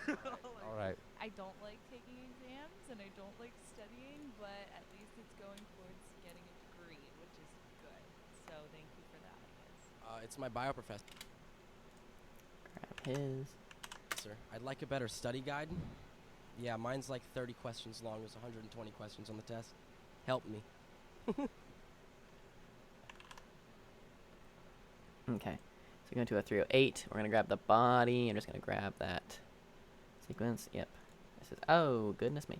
All right. I don't like taking exams and I don't like studying, but at least it's going towards getting a degree, which is good. So thank you for that, I guess. It's my bio professor. Grab his. answer. I'd like a better study guide. Yeah, mine's like 30 questions long. There's 120 questions on the test. Help me. Okay. So going to a 308. We're going to grab the body. I'm just going to grab that sequence. Yep. This is, oh, goodness me.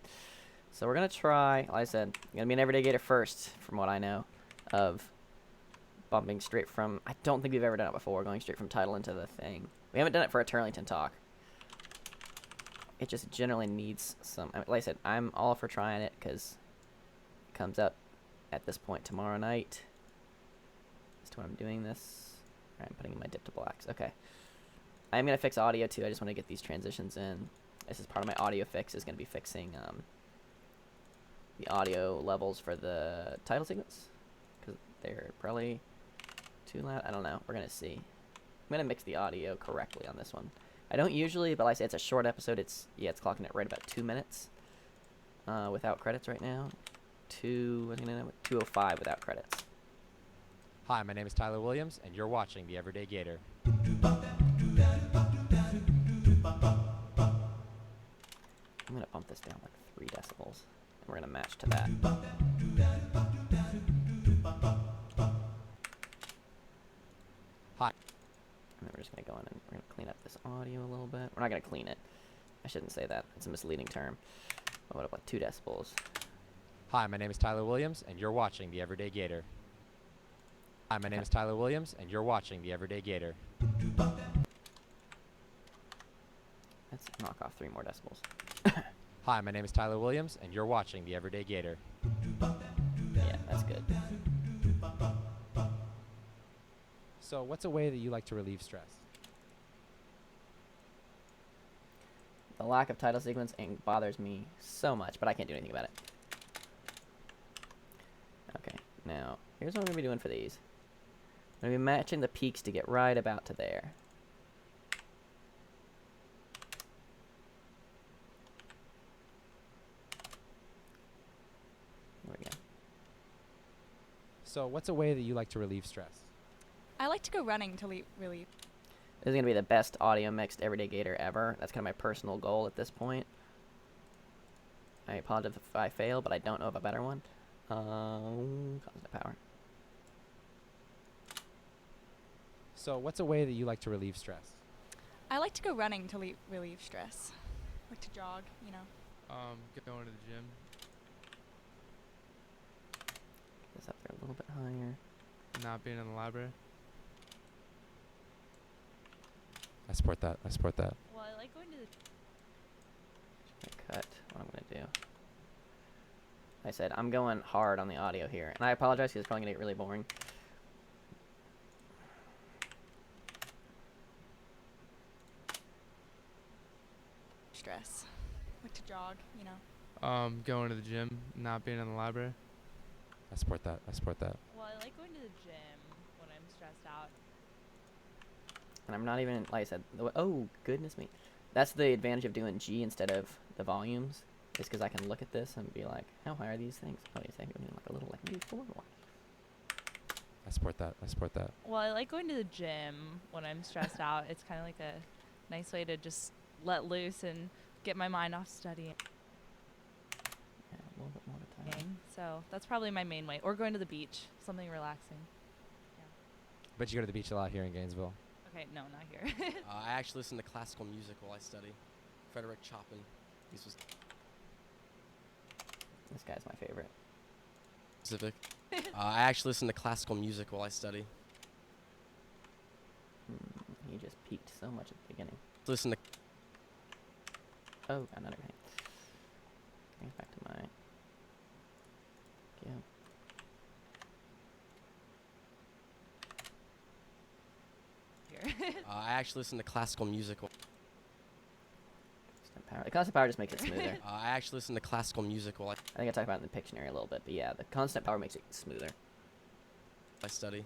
So we're going to try, like I said, going to be an Everyday Gator first, from what I know, of bumping straight from, I don't think we've ever done it before, going straight from title into the thing. We haven't done it for a Turlington talk. It just generally needs some, like I said, I'm all for trying it because it comes up at this point tomorrow night. That's when I'm doing this. All right, I'm putting in my dip to blacks. Okay. I'm going to fix audio too. I just want to get these transitions in. This is part of my audio fix, is going to be fixing the audio levels for the title sequence, because they're probably too loud. I don't know. We're going to see. I'm going to mix the audio correctly on this one. I don't usually, but like I say, it's a short episode. It's clocking at right about 2 minutes without credits right now. 2:05 without credits. Hi, my name is Tyler Williams, and you're watching the Everyday Gator. I'm going to bump this down like 3 decibels, and we're going to match to that. Hi. And then we're just going to go in and we're going to clean up this audio a little bit. We're not going to clean it. I shouldn't say that. It's a misleading term. But what about 2 decibels? Hi, my name is Tyler Williams, and you're watching the Everyday Gator. Hi, my name is Tyler Williams, and you're watching the Everyday Gator. Let's knock off 3 more decibels. Hi, my name is Tyler Williams, and you're watching the Everyday Gator. Yeah, that's good. So, what's a way that you like to relieve stress? The lack of title sequence bothers me so much, but I can't do anything about it. Okay, now, here's what I'm going to be doing for these. I'm going to be matching the peaks to get right about to there. There we go. So, what's a way that you like to relieve stress? I like to go running to relieve. This is going to be the best audio mixed Everyday Gator ever. That's kind of my personal goal at this point. I apologize if I fail, but I don't know of a better one. Constant power. So, what's a way that you like to relieve stress? I like to go running to relieve stress. I like to jog, you know. Going to the gym. Get this up there a little bit higher. Not being in the library. I support that. I support that. Well, I like going to the Cut what I'm going to do. Like I said, I'm going hard on the audio here. And I apologize because it's probably going to get really boring. Stress. I like to jog, you know. Going to the gym. Not being in the library. I support that. I support that. well, I like going to the gym when I'm stressed out. And I'm not even, like I said, oh, goodness me. That's the advantage of doing G instead of the volumes. Is because I can look at this and be like, how high are these things? Oh, you think we're doing like a little, like maybe 4 more. I support that. I support that. Well, I like going to the gym when I'm stressed out. It's kind of like a nice way to just let loose and get my mind off studying. Yeah, a little bit more at a time. So that's probably my main way. Or going to the beach, something relaxing. But you go to the beach a lot here in Gainesville. Okay, no, not here. I actually listen to classical music while I study. Frederick Chopin. This was This guy's my favorite. specific. I actually listen to classical music while I study. He just peaked so much at the beginning. Listen to Oh, another hang. Bring it back to my. Yeah. Here. I actually listen to classical music. Constant power. The constant power just makes it smoother. I actually listen to classical music while I think I talked about it in the Pictionary a little bit, but yeah, the constant power makes it smoother. I study.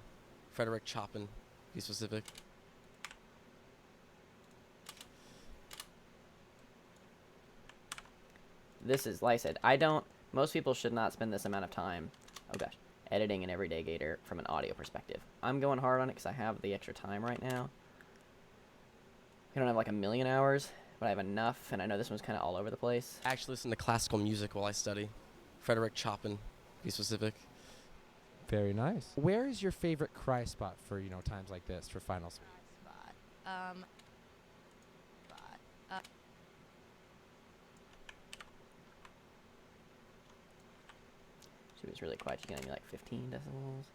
Frederick Chopin, to be specific. This is, like I said, most people should not spend this amount of time, oh gosh, editing an Everyday Gator from an audio perspective. I'm going hard on it because I have the extra time right now. I don't have like a million hours, but I have enough, and I know this one's kind of all over the place. I actually listen to classical music while I study. Frederick Chopin, to be specific. Very nice. Where is your favorite cry spot for, times like this, for finals? Spot. She was really quiet. She's getting me like 15 decibels.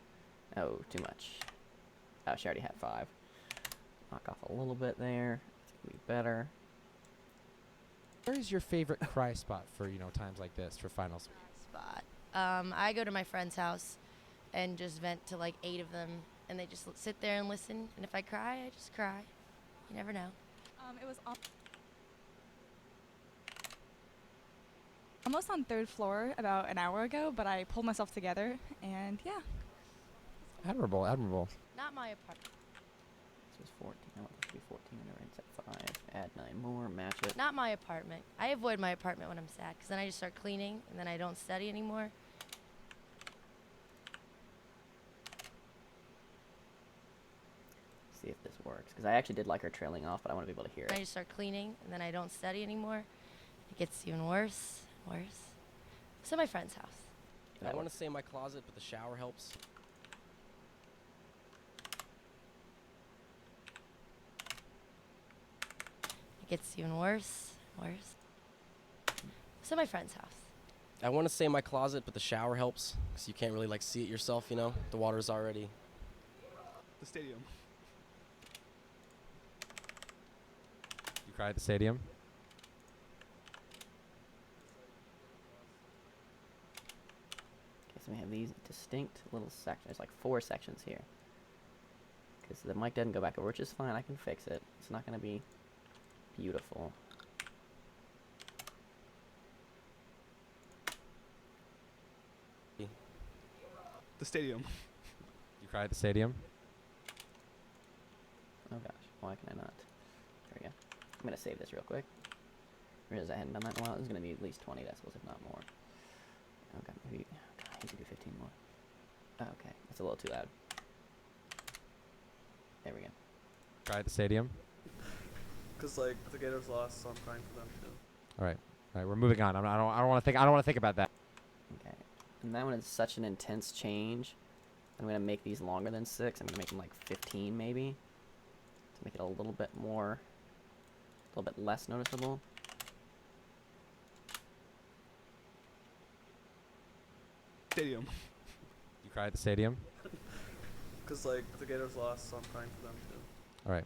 Oh, too much. Oh, she already had 5. Knock off a little bit there. It's gonna be better. Where is your favorite cry spot for, times like this, for finals? Spot. I go to my friend's house and just vent to like 8 of them, and they just sit there and listen. And if I cry, I just cry. You never know. It was almost on 3rd floor about an hour ago, but I pulled myself together, and yeah. Admirable, admirable. Not my apartment. This was 14. I want this to be 14. Whenever it's at 5. Add 9 more. Match it. Not my apartment. I avoid my apartment when I'm sad, because then I just start cleaning, and then I don't study anymore. See if this works. Because I actually did like her trailing off, but I want to be able to hear I it. just start cleaning, and then I don't study anymore. It gets even worse, worse. So my friend's house. I want to say my closet, but the shower helps. It gets even worse, worse. So my friend's house. I want to say my closet, but the shower helps because you can't really like see it yourself. The water's already. The stadium. You cry at the stadium? Okay, so we have these distinct little sections. There's like 4 sections here. Because the mic doesn't go back over, which is fine. I can fix it. It's not going to be beautiful. The stadium. You cry at the stadium? Oh gosh, why can I not? There we go. I'm going to save this real quick. Realize I hadn't done that in a while. This is going to be at least 20 decibels, if not more. Okay, maybe. God, I need to do 15 more. Okay, that's a little too loud. There we go. Cry at the stadium? Because like the Gators lost, so I'm crying for them too. All right, we're moving on. I don't want to think about that. Okay. And that one is such an intense change. I'm going to make these longer than 6. I'm going to make them like 15 maybe. To make it a little bit more, a little bit less noticeable. Stadium. You cry at the stadium? Because like the Gators lost, so I'm crying for them too. All right,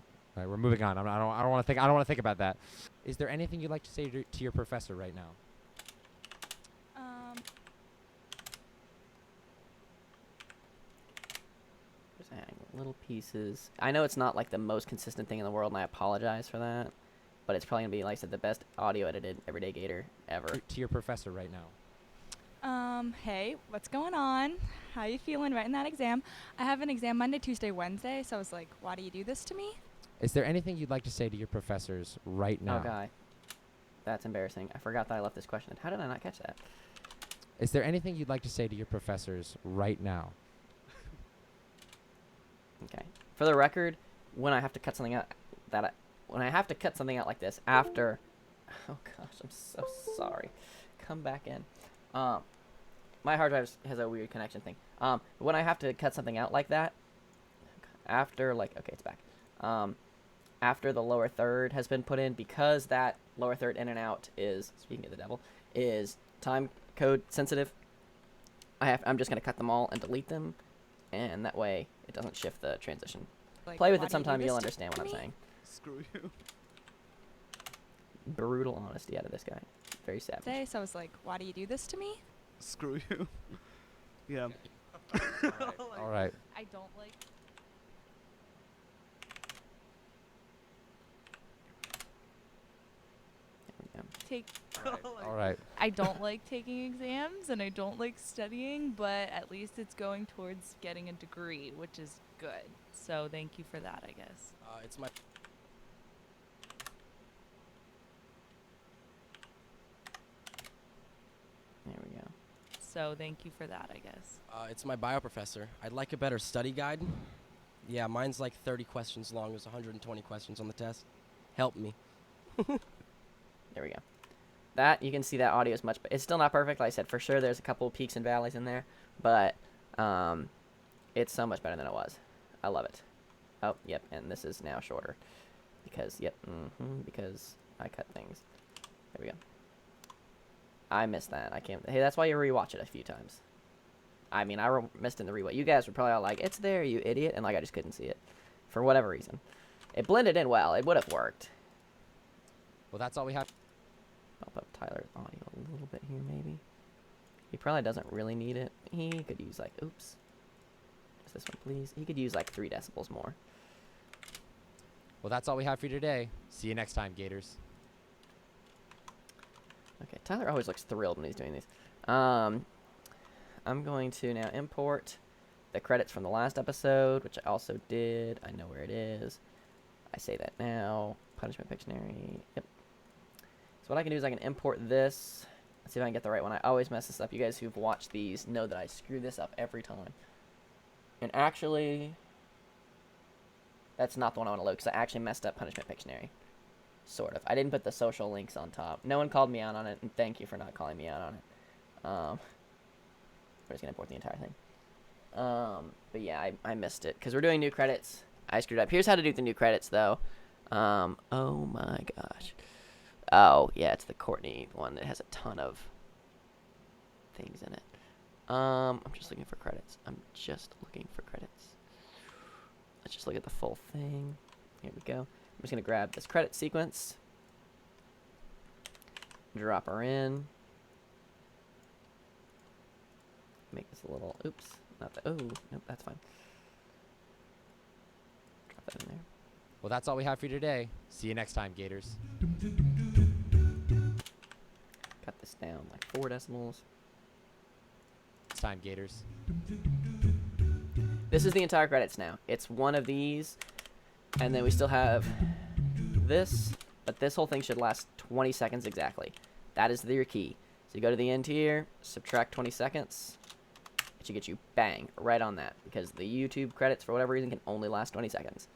we're moving on. I don't want to think about that. Is there anything you'd like to say to your professor right now? Just adding little pieces. I know it's not like the most consistent thing in the world, and I apologize for that. But it's probably going to be, like I said, the best audio edited Everyday Gator ever. To your professor right now. Hey, what's going on? How you feeling writing that exam? I have an exam Monday, Tuesday, Wednesday, so I was like, why do you do this to me? Is there anything you'd like to say to your professors right now? Oh, guy. That's embarrassing. I forgot that I left this question. How did I not catch that? Is there anything you'd like to say to your professors right now? Okay. For the record, when I have to cut something out when I have to cut something out like this after, oh gosh, I'm so sorry. Come back in. My hard drive has a weird connection thing. When I have to cut something out like that, after okay, it's back. After the lower third has been put in, because that lower third in and out is, speaking of the devil, is time code sensitive. I'm just gonna cut them all and delete them, and that way it doesn't shift the transition. Like, Play with why it do you do sometime, this you'll to understand what I'm me? saying. Screw you. Brutal honesty out of this guy. Very savage. Day, so I was like, why do you do this to me? Screw you. Yeah. All right. I don't like. Yeah. Take. All right. I don't like taking exams and I don't like studying, but at least it's going towards getting a degree, which is good. So thank you for that, I guess. It's my. There we go. So thank you for that, I guess. It's my bio professor. I'd like a better study guide. Yeah, mine's like 30 questions long. There's 120 questions on the test. Help me. There we go. That, you can see that audio is much, but it's still not perfect. Like I said, for sure there's a couple peaks and valleys in there, but it's so much better than it was. I love it. Oh, yep, and this is now shorter because, yep, because I cut things. There we go. I missed that. I can't. Hey, that's why you rewatch it a few times. I mean, I missed in the rewatch. You guys were probably all like, "It's there, you idiot," and like I just couldn't see it for whatever reason. It blended in well. It would have worked. Well, that's all we have. Bump up Tyler's audio a little bit here, maybe. He probably doesn't really need it. He could use like, oops. Just this one, please. He could use like 3 decibels more. Well, that's all we have for you today. See you next time, Gators. Okay, Tyler always looks thrilled when he's doing these. I'm going to now import the credits from the last episode, which I also did. I know where it is. I say that now. Punishment Pictionary. Yep. So what I can do is I can import this. Let's see if I can get the right one. I always mess this up. You guys who've watched these know that I screw this up every time. And actually, that's not the one I want to load because I actually messed up Punishment Pictionary. Sort of. I didn't put the social links on top. No one called me out on it, and thank you for not calling me out on it. We're just going to import the entire thing. But yeah, I missed it because we're doing new credits. I screwed up. Here's how to do the new credits, though. Oh my gosh. Oh, yeah, it's the Courtney one that has a ton of things in it. I'm just looking for credits. Let's just look at the full thing. Here we go. I'm just going to grab this credit sequence. Drop her in. Make this a little, oops. Not the, oh, nope, that's fine. Drop that in there. Well, that's all we have for you today. See you next time, Gators. Cut this down like 4 decibels. Next time, Gators. This is the entire credits now. It's one of these, and then we still have this, but this whole thing should last 20 seconds exactly. That is your key. So you go to the end here, subtract 20 seconds. It should get you bang right on that because the YouTube credits, for whatever reason, can only last 20 seconds.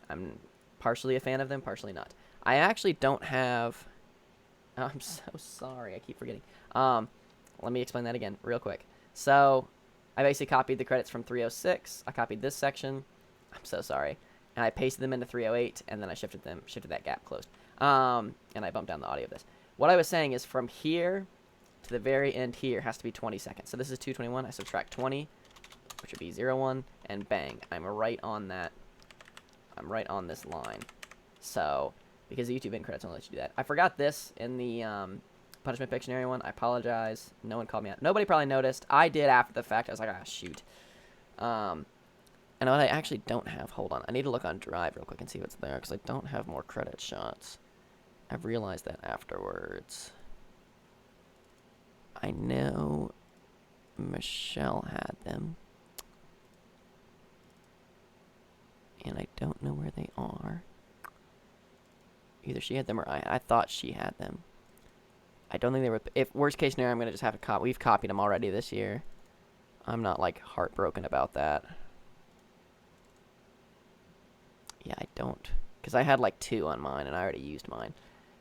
I'm partially a fan of them, partially not. I actually don't have... Oh, I'm so sorry. I keep forgetting. Let me explain that again real quick. So I basically copied the credits from 306. I copied this section. I'm so sorry. And I pasted them into 308, and then I shifted that gap closed. And I bumped down the audio of this. What I was saying is from here to the very end here has to be 20 seconds. So this is 221. I subtract 20, which would be 01, and bang. I'm right on that. I'm right on this line. So, because the YouTube end credits only let you do that. I forgot this in the Punishment Pictionary one. I apologize. No one called me out. Nobody probably noticed. I did after the fact. I was like, ah, shoot. And what I actually don't have, hold on. I need to look on Drive real quick and see what's there, because I don't have more credit shots. I've realized that afterwards. I know Michelle had them. And I don't know where they are. Either she had them or I thought she had them. I don't think they were... If worst case scenario, I'm going to just have to copy. We've copied them already this year. I'm not, like, heartbroken about that. Yeah, I don't. Because I had, like, 2 on mine, and I already used mine.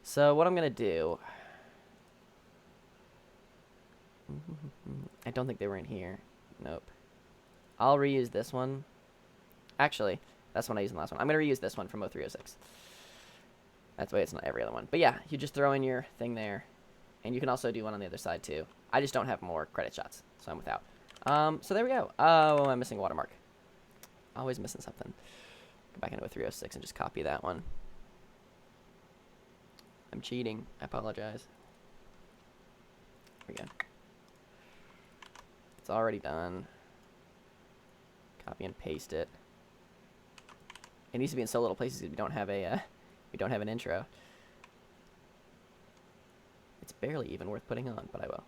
So, what I'm going to do... I don't think they were in here. Nope. I'll reuse this one. Actually, that's the one I used in the last one. I'm going to reuse this one from 0306. That's the way it's not every other one. But yeah, you just throw in your thing there. And you can also do one on the other side, too. I just don't have more credit shots, so I'm without. So there we go. Oh, I'm missing a watermark. Always missing something. Go back into 0306 and just copy that one. I'm cheating. I apologize. There we go. It's already done. Copy and paste it. It needs to be in so little places because we don't have an intro. It's barely even worth putting on, but I will.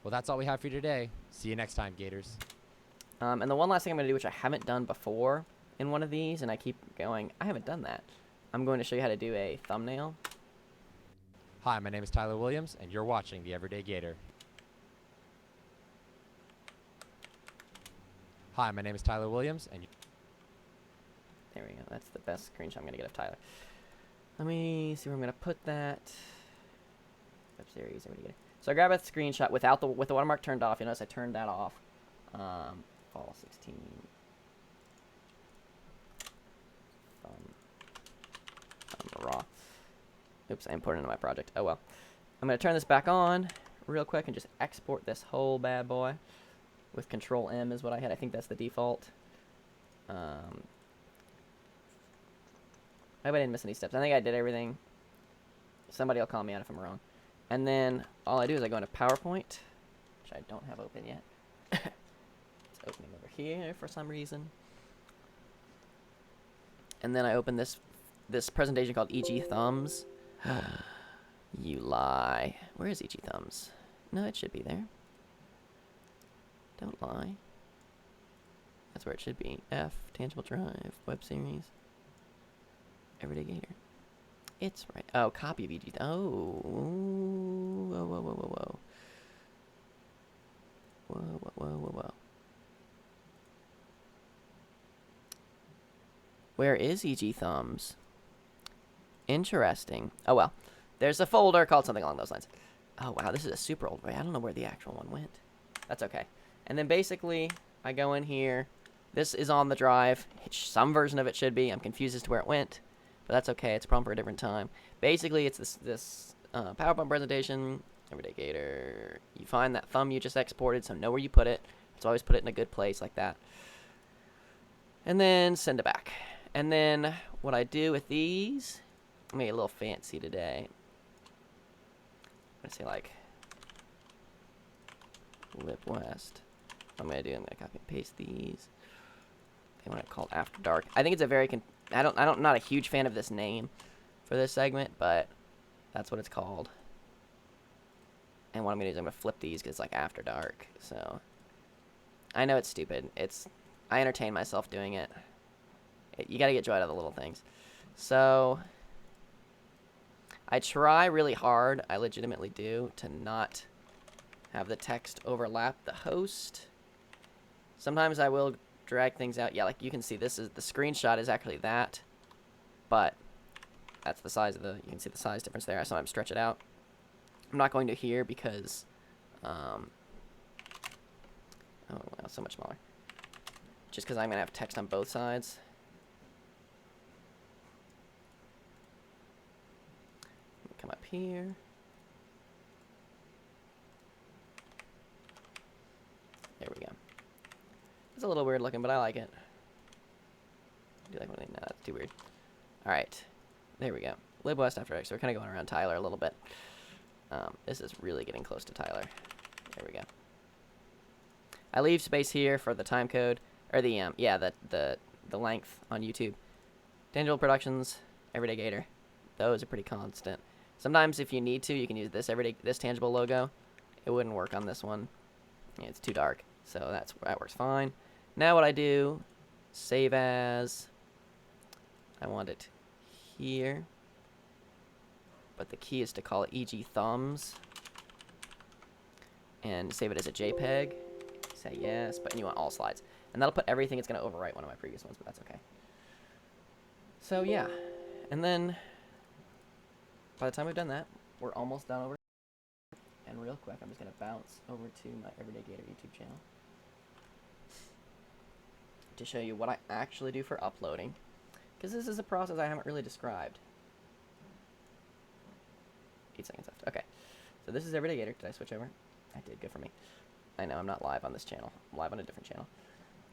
Well, that's all we have for you today. See you next time, Gators. And the one last thing I'm going to do, which I haven't done before in one of these, and I keep going, I haven't done that. I'm going to show you how to do a thumbnail. Hi, my name is Tyler Williams, and you're watching the Everyday Gator. Hi, my name is Tyler Williams, There we go. That's the best screenshot I'm going to get of Tyler. Let me see where I'm going to put that. Web series, Everyday Gator. So I grab a screenshot with the watermark turned off. You notice I turned that off. Fall 16. Raw. Oops, I imported into my project. Oh well. I'm going to turn this back on real quick and just export this whole bad boy. With Control M is what I had. I think that's the default. I hope I didn't miss any steps. I think I did everything. Somebody will call me out if I'm wrong. And then all I do is I go into PowerPoint, which I don't have open yet. It's opening over here for some reason. And then I open this presentation called EG Thumbs. You lie. Where is EG Thumbs? No, it should be there. Don't lie. That's where it should be. F, Tangible Drive, Web Series, Everyday Gator. It's right. Oh, copy of EG. Oh. Whoa, whoa, whoa, whoa, whoa. Whoa, whoa, whoa, whoa, whoa. Where is EG Thumbs? Interesting. Oh, well. There's a folder called something along those lines. Oh, wow. This is a super old way. I don't know where the actual one went. That's okay. And then basically, I go in here. This is on the drive. Some version of it should be. I'm confused as to where it went. But that's okay. It's a problem for a different time. Basically, it's this PowerPoint presentation. Everyday Gator. You find that thumb you just exported, so know where you put it. So always put it in a good place like that. And then send it back. And then what I do with these, I made it a little fancy today. I'm going to say like Lip West. What I'm going to do, I'm going to copy and paste these. They want it called After Dark. I think it's a very, I'm not a huge fan of this name for this segment, but that's what it's called. And what I'm going to do is I'm going to flip these because it's like After Dark. So I know it's stupid. I entertain myself doing it. You got to get joy out of the little things. So I try really hard, I legitimately do, to not have the text overlap the host. Sometimes I will drag things out. Yeah, like you can see, this is the screenshot is actually that, but that's the size of you can see the size difference there. I sometimes stretch it out. I'm not going to here because, oh wow, so much smaller. Just because I'm going to have text on both sides. Come up here. There we go. It's a little weird looking, but I like it. I do like when no, that's too weird. Alright. There we go. Lib West After X. So we're kind of going around Tyler a little bit. This is really getting close to Tyler. There we go. I leave space here for the time code. Or the, the length on YouTube. Tangible Productions, Everyday Gator. Those are pretty constant. Sometimes if you need to, you can use this Tangible logo. It wouldn't work on this one. Yeah, it's too dark. So that works fine. Now what I do, save as, I want it here. But the key is to call it EG Thumbs. And save it as a JPEG. Say yes, but you want all slides. And that'll put everything. It's going to overwrite one of my previous ones, but that's okay. So yeah. And then, by the time we've done that, we're almost done over. And real quick, I'm just going to bounce over to my Everyday Gator YouTube channel to show you what I actually do for uploading. Because this is a process I haven't really described. 8 seconds left. Okay. So this is Everyday Gator. Did I switch over? I did. Good for me. I know I'm not live on this channel. I'm live on a different channel.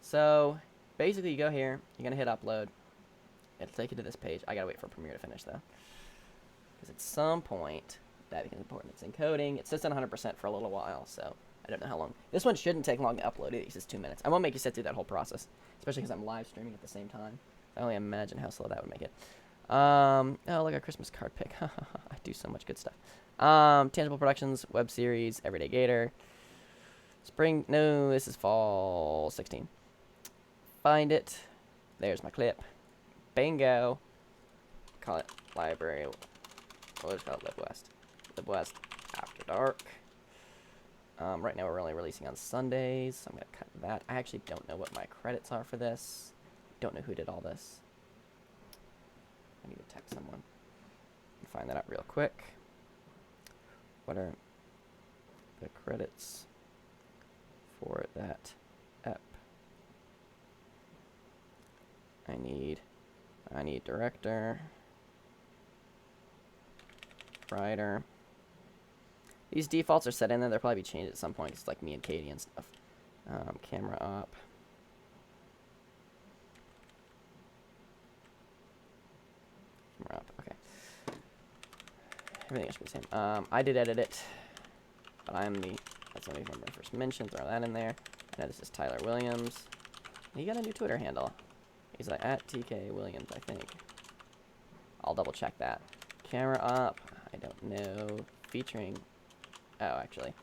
So basically you go here. You're going to hit upload. It'll take you to this page. I got to wait for Premiere to finish though. Because at some point that becomes important. It's encoding. It sits at 100% for a little while. So I don't know how long. This one shouldn't take long to upload. It's just 2 minutes. I won't make you sit through that whole process. Especially because I'm live streaming at the same time. I only imagine how slow that would make it. Oh, look, a Christmas card pick. I do so much good stuff. Tangible Productions, web series, Everyday Gator. Spring, no, this is fall 16. Find it. There's my clip. Bingo. Call it library. We'll just call it Lib West. Lib West After Dark. Right now we're only releasing on Sundays, so I'm going to cut that. I actually don't know what my credits are for this. Don't know who did all this. I need to text someone. Find that out real quick. What are the credits for that ep? I need director, writer. These defaults are set in there. They'll probably be changed at some point. It's like me and Katie and stuff. Camera up. Camera up. Okay. Everything should be the same. I did edit it, but that's only one of my first mentions. Throw that in there. I know this is Tyler Williams. He got a new Twitter handle. He's like at TK Williams, I think. I'll double check that. Camera up. I don't know. Featuring. Oh, actually.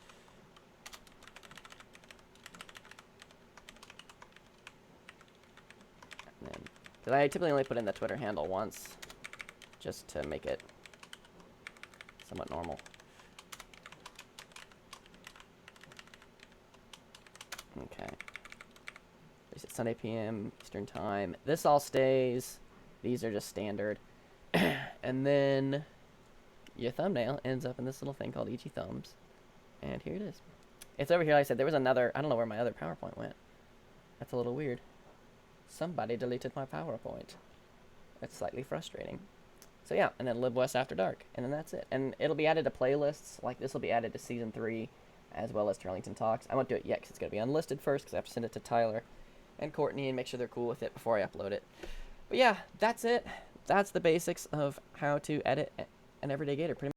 And then, because I typically only put in the Twitter handle once, just to make it somewhat normal. Okay. It's at Sunday p.m. Eastern Time. This all stays. These are just standard. And then your thumbnail ends up in this little thing called EG Thumbs. And here it is. It's over here. Like I said, there was another. I don't know where my other PowerPoint went. That's a little weird. Somebody deleted my PowerPoint. That's slightly frustrating. So yeah, and then Live West After Dark. And then that's it. And it'll be added to playlists. Like this will be added to Season 3 as well as Turlington Talks. I won't do it yet because it's going to be unlisted first because I have to send it to Tyler and Courtney and make sure they're cool with it before I upload it. But yeah, that's it. That's the basics of how to edit an Everyday Gator. Pretty